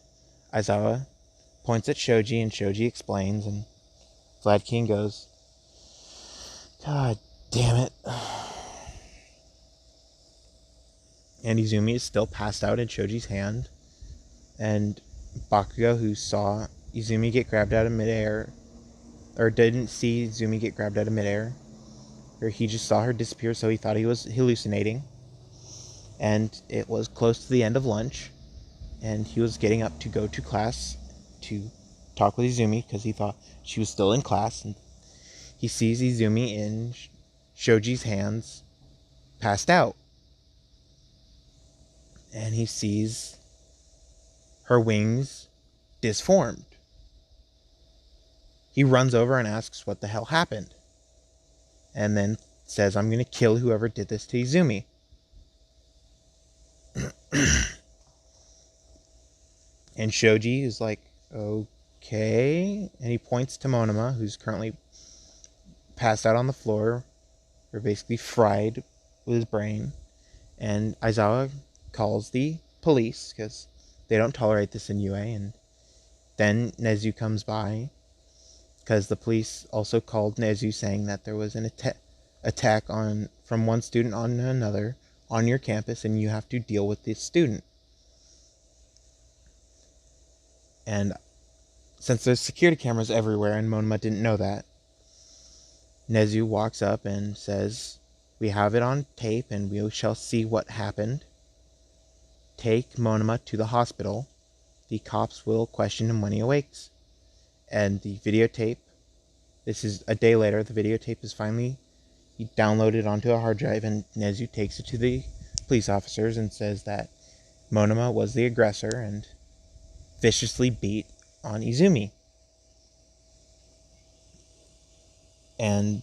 Speaker 1: Aizawa points at Shoji, and Shoji explains, and Vlad King goes, "God damn it." And Izumi is still passed out in Shoji's hand, and Bakugo, who saw Izumi get grabbed out of midair, or didn't see Izumi get grabbed out of midair, or he just saw her disappear, so he thought he was hallucinating. And it was close to the end of lunch, and he was getting up to go to class to talk with Izumi because he thought she was still in class, and he sees Izumi in Shoji's hands, passed out. And he sees her wings disformed. He runs over and asks what the hell happened, and then says, "I'm going to kill whoever did this to Izumi." And Shoji is like, "Okay." And he points to Monoma, who's currently passed out on the floor, or basically fried with his brain. And Aizawa calls the police because they don't tolerate this in UA. And then Nezu comes by because the police also called Nezu saying that there was an attack from one student on another on your campus, and you have to deal with this student. And since there's security cameras everywhere and Monoma didn't know that, Nezu walks up and says, "We have it on tape and we shall see what happened. Take Monoma to the hospital. The cops will question him when he awakes." And the videotape, this is a day later, the videotape is finally downloaded onto a hard drive, and Nezu takes it to the police officers and says that Monoma was the aggressor and viciously beat on Izumi. And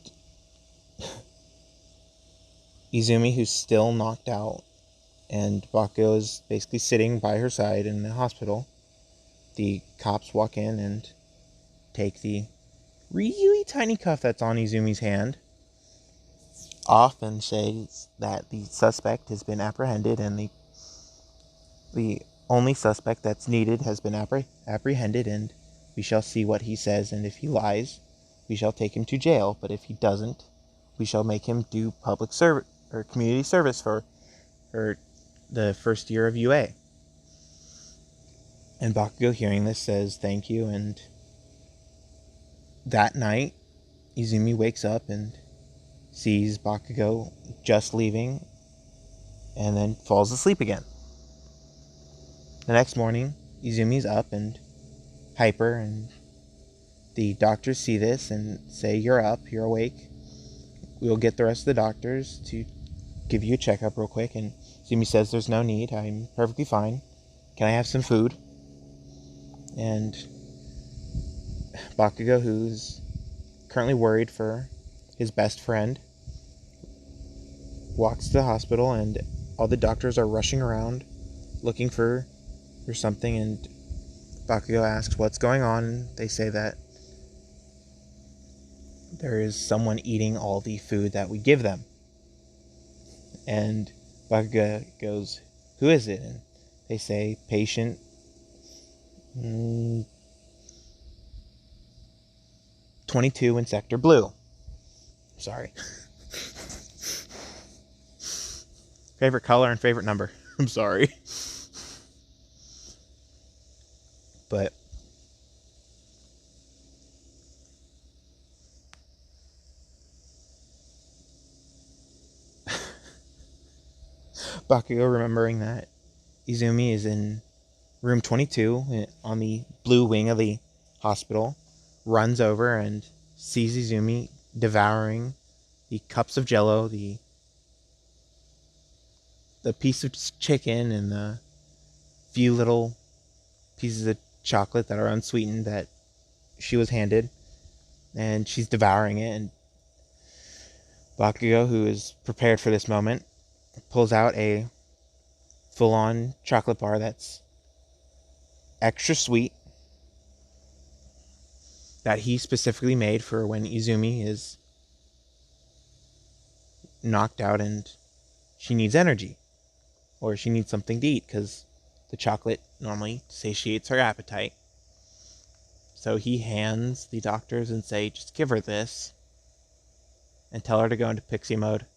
Speaker 1: Izumi, who's still knocked out, and Bakugo is basically sitting by her side in the hospital, the cops walk in and take the really tiny cuff that's on Izumi's hand off and say that the suspect has been apprehended, and the only suspect that's needed has been apprehended, and we shall see what he says, and if he lies, we shall take him to jail, but if he doesn't, we shall make him do public service or community service for the first year of UA. And Bakugo, hearing this, says thank you, and that night, Izumi wakes up and sees Bakugo just leaving, and then falls asleep again. The next morning, Izumi's up and hyper, and the doctors see this and say, "You're up, you're awake. We'll get the rest of the doctors to give you a checkup real quick." And Izumi says, "There's no need, I'm perfectly fine. Can I have some food?" And Bakugo, who's currently worried for his best friend, walks to the hospital, and all the doctors are rushing around looking for something, and Bakugo asks what's going on. They say that there is someone eating all the food that we give them. And Bakugo goes, who is it? And they say, patient 22 in Sector Blue. Sorry. Favorite color and favorite number. I'm sorry. But Bakugo, remembering that Izumi is in room 22 on the blue wing of the hospital, runs over and sees Izumi devouring the cups of jello, the piece of chicken, and the few little pieces of chocolate that are unsweetened that she was handed, and she's devouring it. And Bakugo, who is prepared for this moment, pulls out a full-on chocolate bar that's extra sweet, that he specifically made for when Izumi is knocked out and she needs energy, or she needs something to eat, because the chocolate normally satiates her appetite. So he hands the doctors and say, just give her this and tell her to go into pixie mode.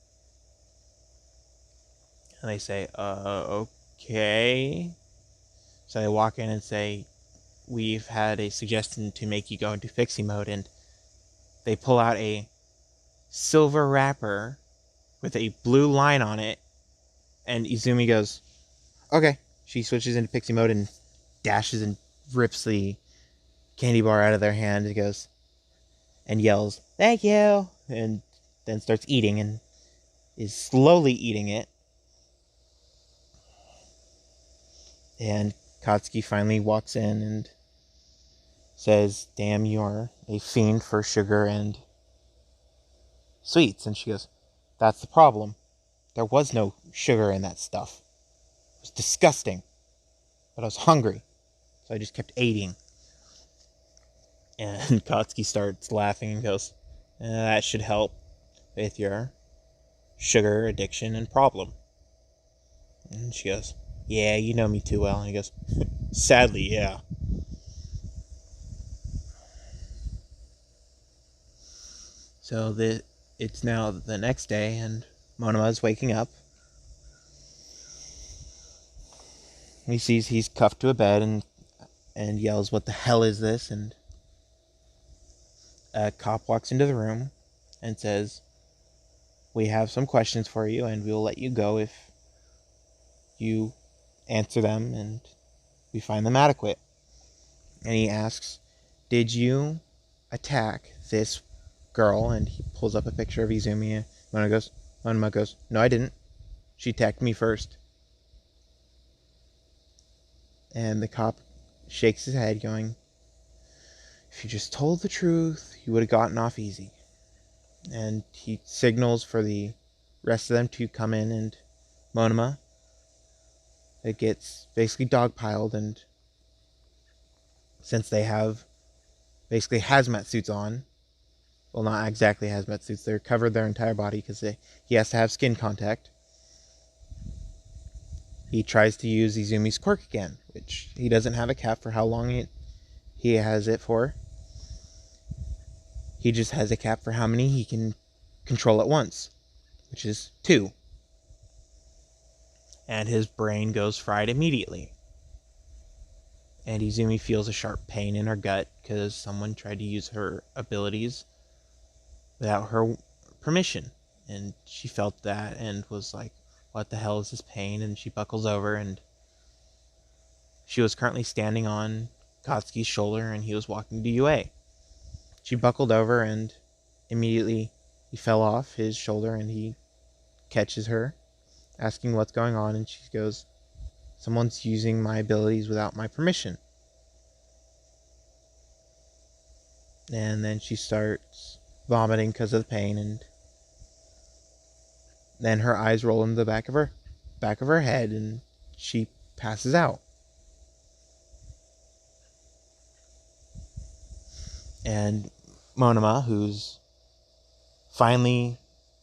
Speaker 1: And they say, okay. So they walk in and say, we've had a suggestion to make you go into pixie mode. And they pull out a silver wrapper with a blue line on it. And Izumi goes, okay. She switches into pixie mode and dashes and rips the candy bar out of their hand and goes and yells, thank you. And then starts eating and is slowly eating it. And Katsuki finally walks in and says, damn, you are a fiend for sugar and sweets. And she goes, that's the problem. There was no sugar in that stuff. It was disgusting. But I was hungry, so I just kept eating. And Katsuki starts laughing and goes, that should help with your sugar addiction and problem. And she goes, yeah, you know me too well. And he goes, sadly, yeah. So it's now the next day, and Monoma is waking up. He sees he's cuffed to a bed and yells, what the hell is this? And a cop walks into the room and says, we have some questions for you, and we'll let you go if you answer them and we find them adequate. And he asks, did you attack this girl? And he pulls up a picture of Izumi. Monoma goes, no, I didn't. She attacked me first. And the cop shakes his head, going, if you just told the truth, you would have gotten off easy. And he signals for the rest of them to come in, and Monoma, it gets basically dogpiled, and since they have basically hazmat suits on, well, not exactly hazmat suits, they're covered their entire body because he has to have skin contact. He tries to use Izumi's quirk again, which he doesn't have a cap for how long he has it for. He just has a cap for how many he can control at once, which is 2. And his brain goes fried immediately. And Izumi feels a sharp pain in her gut because someone tried to use her abilities without her permission. And she felt that and was like, what the hell is this pain? And she buckles over, and she was currently standing on Katsuki's shoulder and he was walking to UA. She buckled over and immediately he fell off his shoulder and he catches her, asking what's going on, and she goes, someone's using my abilities without my permission. And then she starts vomiting because of the pain, and Then her eyes roll into the back of her head, and she passes out. And Monoma, who's finally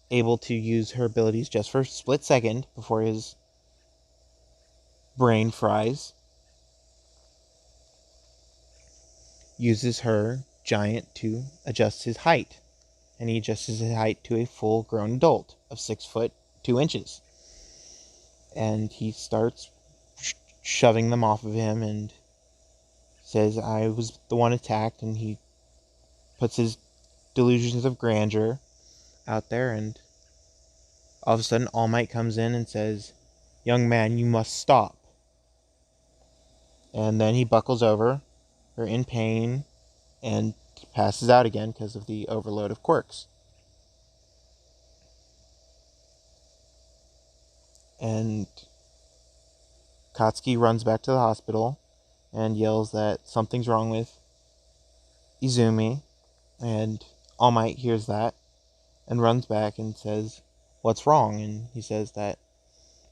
Speaker 1: able to use her abilities just for a split second before his brain fries, uses her giant to adjust his height. And he adjusts his height to a full grown adult of 6'2". And he starts shoving them off of him and says, I was the one attacked. And he puts his delusions of grandeur out there, and all of a sudden All Might comes in and says, young man, you must stop. And then he buckles over, or in pain, and passes out again because of the overload of quirks. And Katsuki runs back to the hospital and yells that something's wrong with Izumi, and All Might hears that and runs back and says, what's wrong? And he says that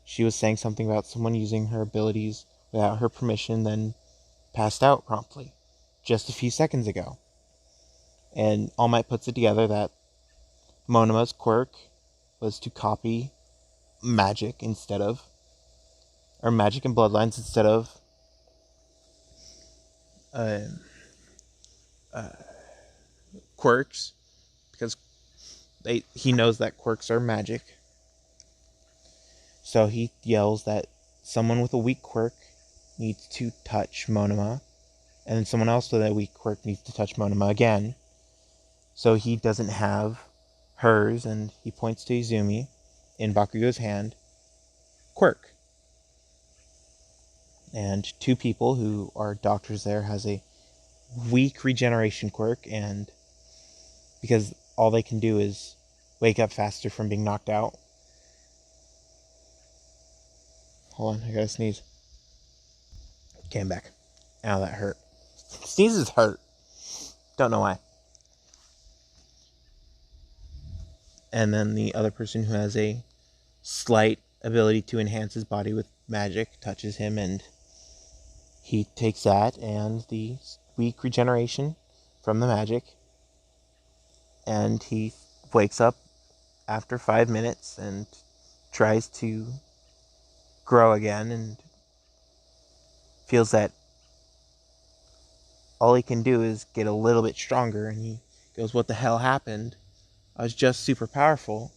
Speaker 1: she was saying something about someone using her abilities without her permission, then passed out promptly just a few seconds ago. And All Might puts it together that Monoma's quirk was to copy magic instead of, or magic and bloodlines instead of quirks, because he knows that quirks are magic. So he yells that someone with a weak quirk needs to touch Monoma, and then someone else with a weak quirk needs to touch Monoma again. So he doesn't have hers, and he points to Izumi in Bakugo's hand, quirk. And two people who are doctors there has a weak regeneration quirk, and because all they can do is wake up faster from being knocked out. Hold on, I gotta sneeze. Came back. Ow, that hurt. Sneezes hurt. Don't know why. And then the other person who has a slight ability to enhance his body with magic touches him, and he takes that and the weak regeneration from the magic, and he wakes up after 5 minutes and tries to grow again, and feels that all he can do is get a little bit stronger, and he goes, what the hell happened? I was just super powerful.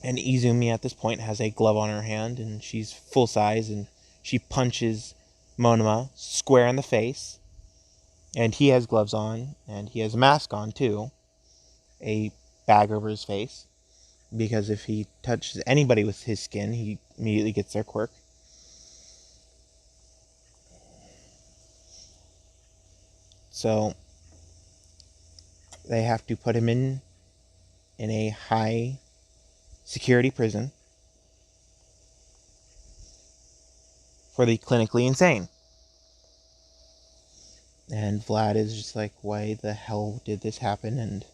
Speaker 1: And Izumi at this point has a glove on her hand, and she's full size, and she punches Monoma square in the face. And he has gloves on, and he has a mask on too, a bag over his face, because if he touches anybody with his skin, he immediately gets their quirk. So they have to put him in a high security prison for the clinically insane. And Vlad is just like, why the hell did this happen? And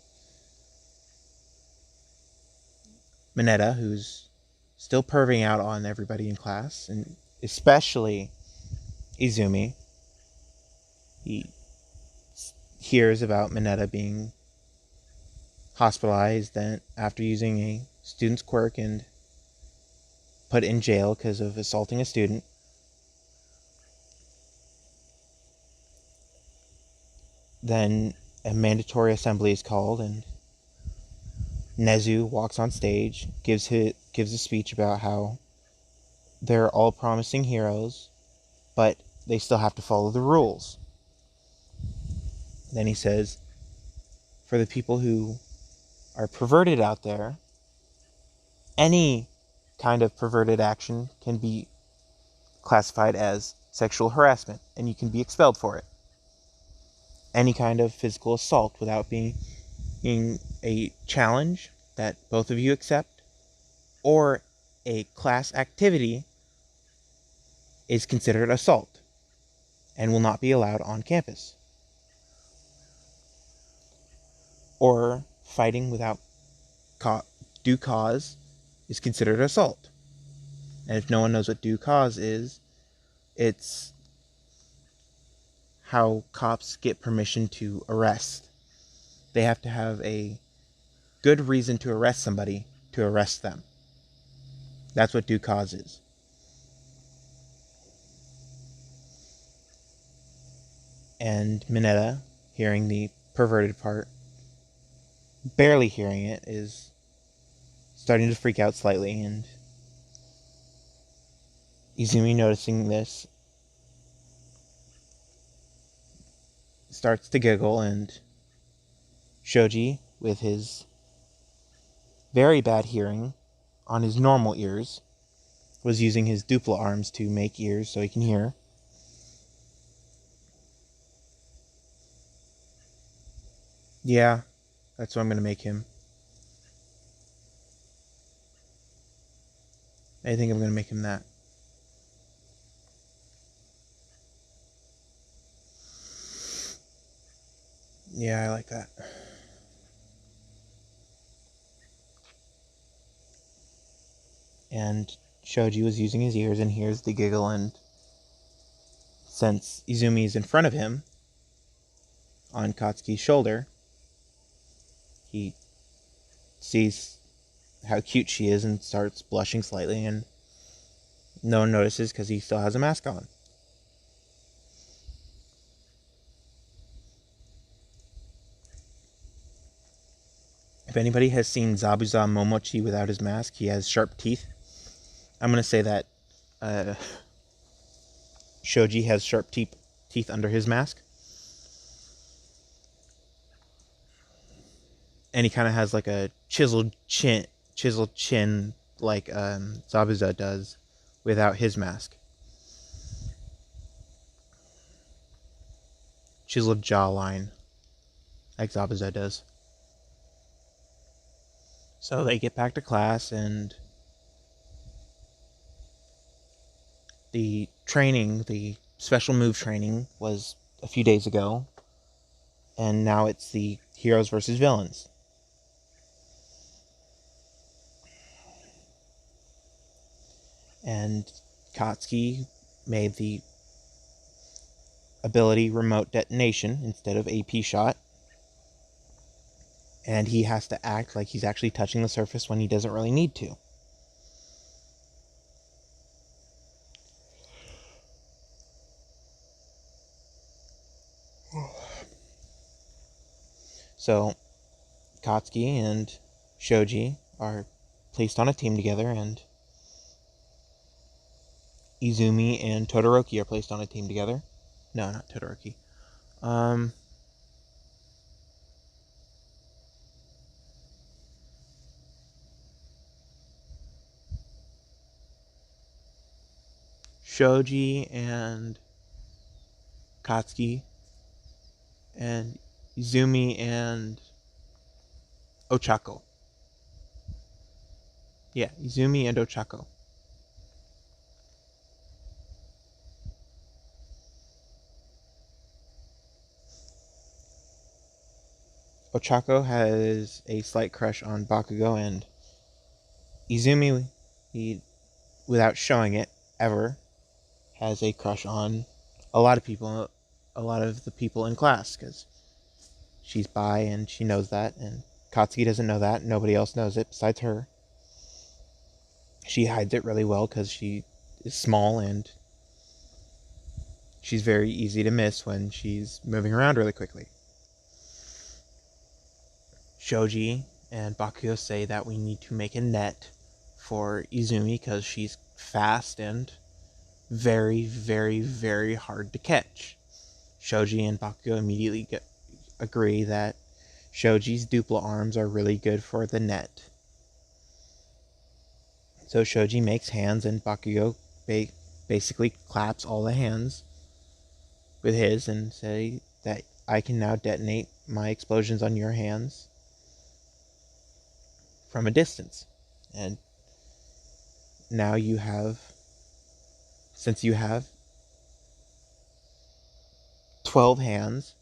Speaker 1: Mineta, who's still perving out on everybody in class, and especially Izumi, he hears about Mineta being hospitalized after using a student's quirk and put in jail because of assaulting a student. Then a mandatory assembly is called, and Nezu walks on stage, gives a speech about how they're all promising heroes, but they still have to follow the rules. Then he says, for the people who are perverted out there, any kind of perverted action can be classified as sexual harassment, and you can be expelled for it. Any kind of physical assault without being a challenge that both of you accept, or a class activity, is considered assault and will not be allowed on campus. Or fighting without due cause is considered assault. And if no one knows what due cause is, it's how cops get permission to arrest. They have to have a good reason to arrest somebody to arrest them. That's what due cause is. And Mineta, hearing the perverted part, barely hearing it, is starting to freak out slightly, and Izumi, noticing this, starts to giggle, and Shoji, with his very bad hearing on his normal ears, was using his dupla arms to make ears so he can hear. Yeah, that's what I'm going to make him. I think I'm going to make him that. Yeah, I like that. And Shoji was using his ears and hears the giggle, and since Izumi is in front of him, on Katsuki's shoulder, he sees how cute she is and starts blushing slightly, and no one notices because he still has a mask on. If anybody has seen Zabuza Momochi without his mask, he has sharp teeth. I'm going to say that Shoji has sharp teeth under his mask. And he kind of has like a chiseled chin like Zabuza does without his mask. Chiseled jawline like Zabuza does. So they get back to class, and the training, the special move training, was a few days ago, and now it's the heroes versus villains. And Katsuki made the ability remote detonation instead of AP shot, and he has to act like he's actually touching the surface when he doesn't really need to. So Katsuki and Shoji are placed on a team together, and Izumi and Todoroki are placed on a team together. No, not Todoroki. Shoji and Katsuki and Izumi and Ochako. Yeah, Izumi and Ochako. Ochako has a slight crush on Bakugo, and Izumi, he, without showing it ever, has a crush on a lot of people, a lot of the people in class, because she's bi and she knows that, and Katsuki doesn't know that. Nobody else knows it besides her. She hides it really well because she is small, and she's very easy to miss when she's moving around really quickly. Shoji and Bakugo say that we need to make a net for Izumi because she's fast and very, very, very hard to catch. Shoji and Bakugo immediately agree that Shoji's dupla arms are really good for the net. So Shoji makes hands, and Bakugo basically claps all the hands with his and say that I can now detonate my explosions on your hands from a distance. And now you have, since you have 12 hands,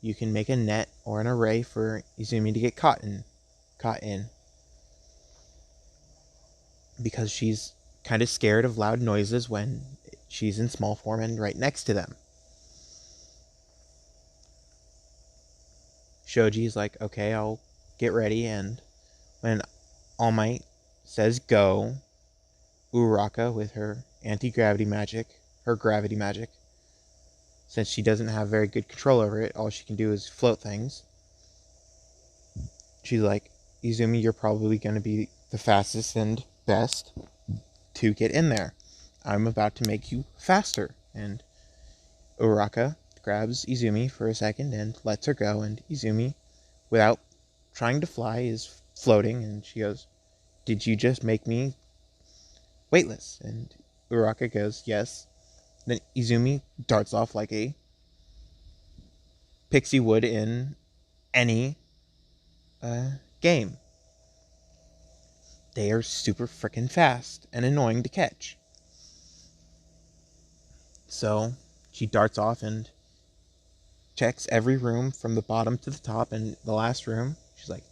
Speaker 1: you can make a net or an array for Izumi to get caught in. because she's kind of scared of loud noises when she's in small form and right next to them. Shoji's like, okay, I'll get ready, and when All Might says go, Uraraka, with her anti-gravity magic, her gravity magic, since she doesn't have very good control over it, all she can do is float things. She's like, Izumi, you're probably going to be the fastest and best to get in there. I'm about to make you faster. And Uraraka grabs Izumi for a second and lets her go, and Izumi, without trying to fly, is floating, and she goes, did you just make me weightless? And Uraraka goes, yes. Then Izumi darts off like a pixie would in any game. They are super freaking fast and annoying to catch. So she darts off and checks every room from the bottom to the top, and the last room, she's like,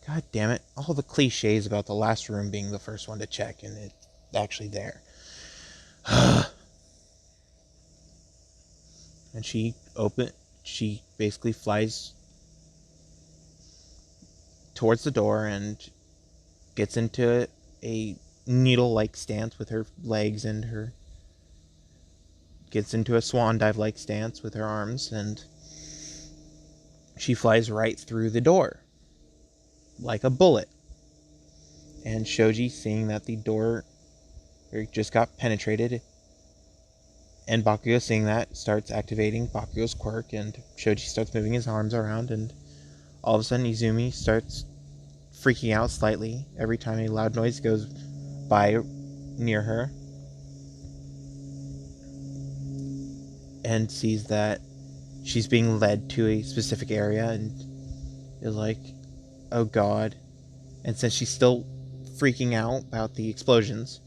Speaker 1: God damn it, all the cliches about the last room being the first one to check, and it's actually there. And she basically flies towards the door and gets into a needle-like stance with her legs, and gets into a swan dive-like stance with her arms, and she flies right through the door like a bullet. And Shoji, seeing that the door just got penetrated, and Bakugo, seeing that, starts activating Bakugo's quirk, and Shoji starts moving his arms around, and all of a sudden Izumi starts freaking out slightly every time a loud noise goes by near her, and sees that she's being led to a specific area, and is like, oh god. And since she's still freaking out about the explosions,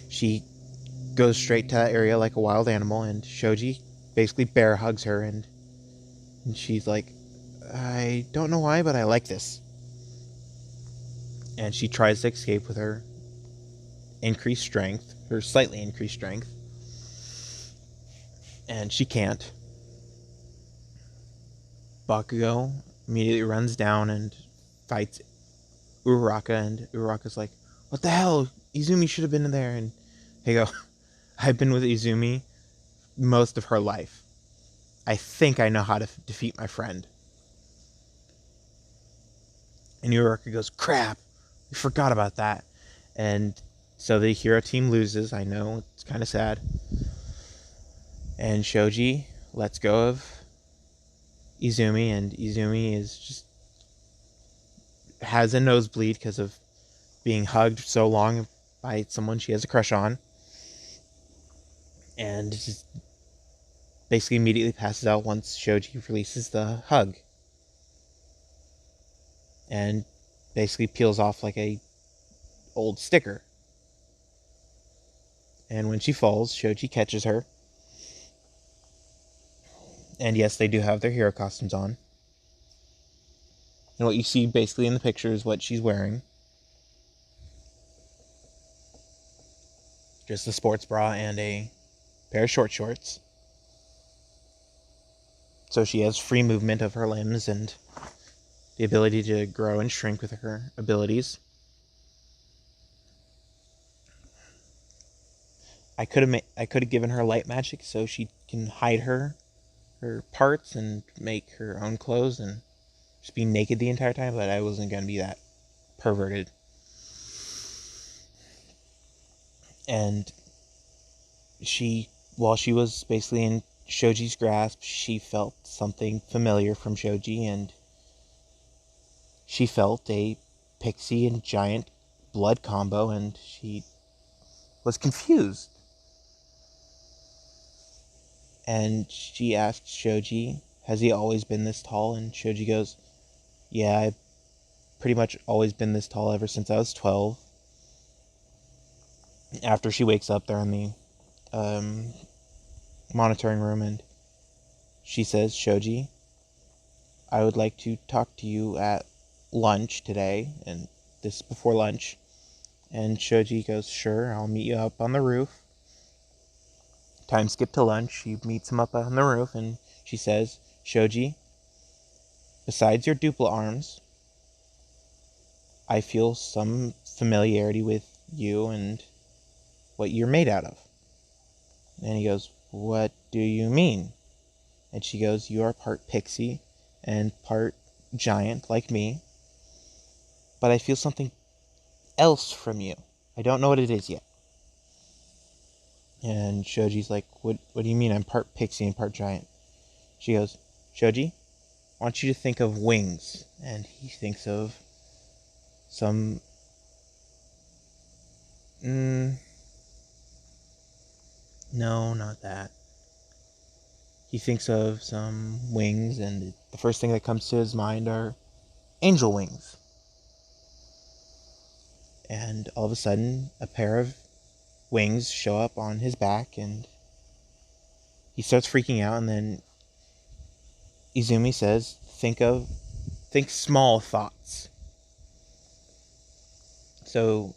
Speaker 1: she goes straight to that area like a wild animal, and Shoji basically bear hugs her, and she's like, I don't know why, but I like this. And she tries to escape with her increased strength, her slightly increased strength, and she can't. Bakugo immediately runs down and fights Uraraka, and Uraraka's like, what the hell? Izumi should have been in there. And they go, I've been with Izumi most of her life. I think I know how to defeat my friend. And Uraraka goes, crap, we forgot about that. And so the hero team loses. I know, it's kind of sad. And Shoji lets go of Izumi, and Izumi is just has a nosebleed because of being hugged so long by someone she has a crush on, and just basically immediately passes out once Shoji releases the hug, and basically peels off like a old sticker. And when she falls, Shoji catches her, and yes, they do have their hero costumes on. And what you see basically in the picture is what she's wearing. Just a sports bra and a pair of short shorts. So she has free movement of her limbs and the ability to grow and shrink with her abilities. I could have given her light magic so she can hide her parts and make her own clothes and just be naked the entire time, but I wasn't going to be that perverted. And while she was basically in Shoji's grasp, she felt something familiar from Shoji, and she felt a pixie and giant blood combo, and she was confused. And she asked Shoji, has he always been this tall? And Shoji goes, yeah, I've pretty much always been this tall ever since I was 12. After she wakes up, they're in the monitoring room, and she says, Shoji, I would like to talk to you at lunch today, and this is before lunch. And Shoji goes, sure, I'll meet you up on the roof. Time skip to lunch. She meets him up on the roof, and she says, Shoji, besides your dupla arms, I feel some familiarity with you and what you're made out of. And he goes, what do you mean? And she goes, you are part pixie and part giant like me, but I feel something else from you. I don't know what it is yet. And Shoji's like, what do you mean I'm part pixie and part giant? She goes, Shoji, I want you to think of wings. And he thinks of some... no, not that. He thinks of some wings, and the first thing that comes to his mind are angel wings. And all of a sudden, a pair of wings show up on his back, and he starts freaking out. And then Izumi says, think small thoughts. So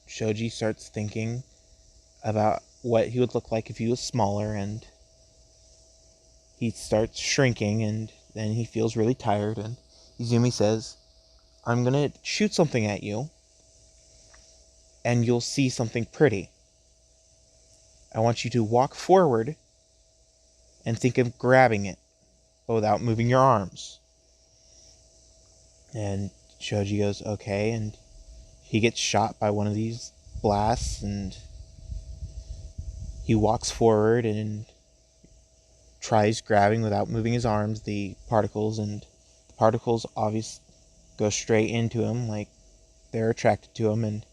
Speaker 1: Shoji starts thinking about what he would look like if he was smaller, and he starts shrinking, and then he feels really tired, and Izumi says, I'm gonna shoot something at you, and you'll see something pretty. I want you to walk forward and think of grabbing it, but without moving your arms. And Shoji goes, okay, and he gets shot by one of these blasts, and he walks forward and tries grabbing without moving his arms the particles, and the particles obviously go straight into him, like they're attracted to him, and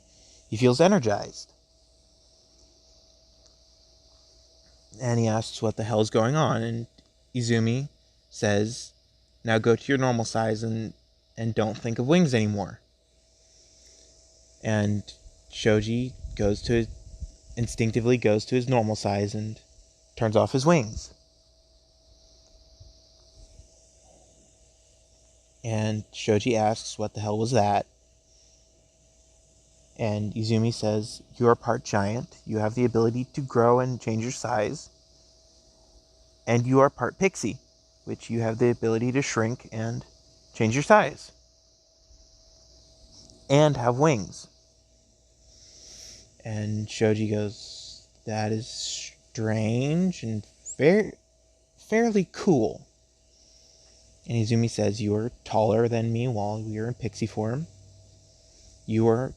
Speaker 1: he feels energized. And he asks what the hell is going on, and Izumi says, now go to your normal size and don't think of wings anymore. And Shoji instinctively goes to his normal size and turns off his wings. And Shoji asks, what the hell was that? And Izumi says, you are part giant, you have the ability to grow and change your size, and you are part pixie, which you have the ability to shrink and change your size, and have wings. And Shoji goes, that is strange and fairly cool. And Izumi says, you are taller than me while we are in pixie form. You are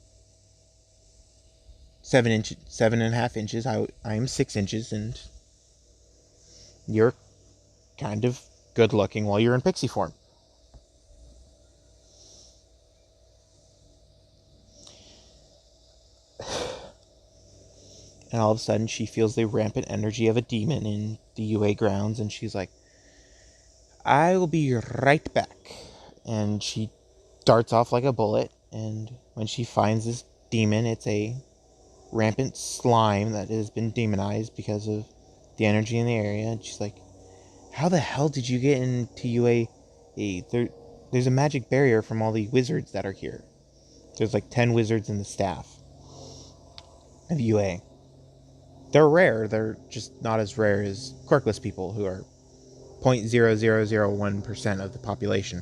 Speaker 1: 7.5 inches. I am 6 inches, and you're kind of good looking while you're in pixie form. And all of a sudden, she feels the rampant energy of a demon in the UA grounds, and she's like, I will be right back. And she darts off like a bullet, and when she finds this demon, it's a rampant slime that has been demonized because of the energy in the area. And she's like, how the hell did you get into UA? There's a magic barrier from all the wizards that are here. There's like 10 wizards in the staff of UA. They're rare. They're just not as rare as quirkless people, who are 0.0001% of the population.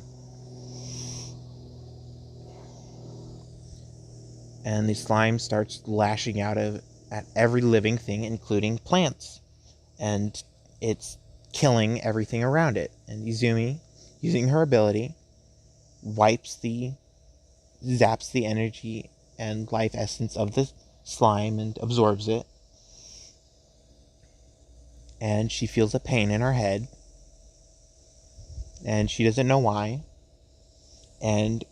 Speaker 1: And the slime starts lashing out at every living thing, including plants. And it's killing everything around it. And Izumi, using her ability, zaps the energy and life essence of the slime and absorbs it. And she feels a pain in her head. And she doesn't know why. And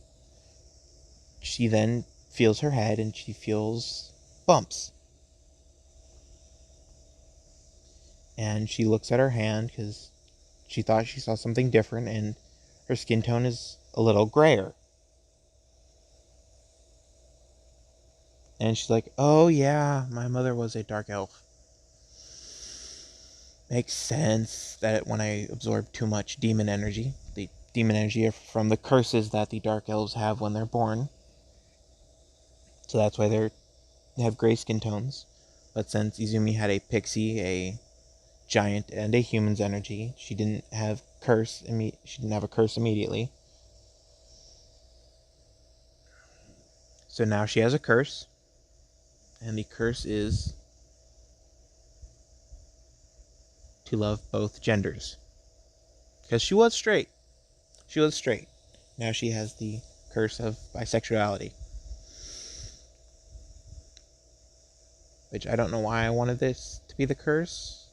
Speaker 1: she then feels her head, and she feels bumps. And she looks at her hand because she thought she saw something different, and her skin tone is a little grayer. And she's like, oh yeah, my mother was a dark elf. Makes sense that when I absorb too much demon energy, the demon energy are from the curses that the dark elves have when they're born. So that's why they're have gray skin tones. But since Izumi had a pixie, a giant, and a human's energy, she didn't have a curse immediately. So now she has a curse, and the curse is to love both genders. Because she was straight. She was straight. Now she has the curse of bisexuality. Which I don't know why I wanted this to be the curse.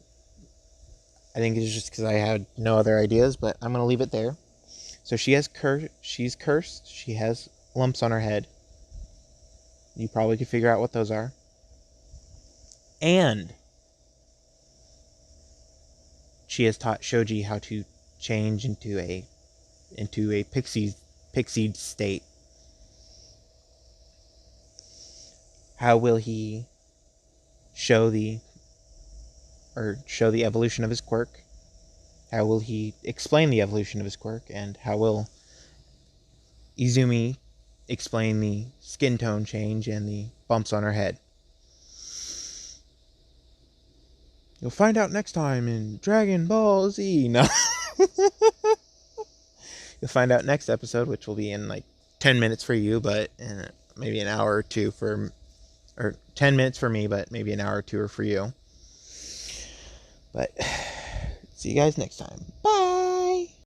Speaker 1: I think it's just because I had no other ideas, but I'm going to leave it there. So she's cursed. She has lumps on her head. You probably could figure out what those are. And she has taught Shoji how to change into a pixied state. How will he show the evolution of his quirk? How will he explain the evolution of his quirk? And how will Izumi explain the skin tone change and the bumps on her head? You'll find out next time in Dragon Ball Z. No. You'll find out next episode, which will be in like 10 minutes for you, but maybe an hour or two or 10 minutes for me, but maybe an hour or two for you. But see you guys next time. Bye.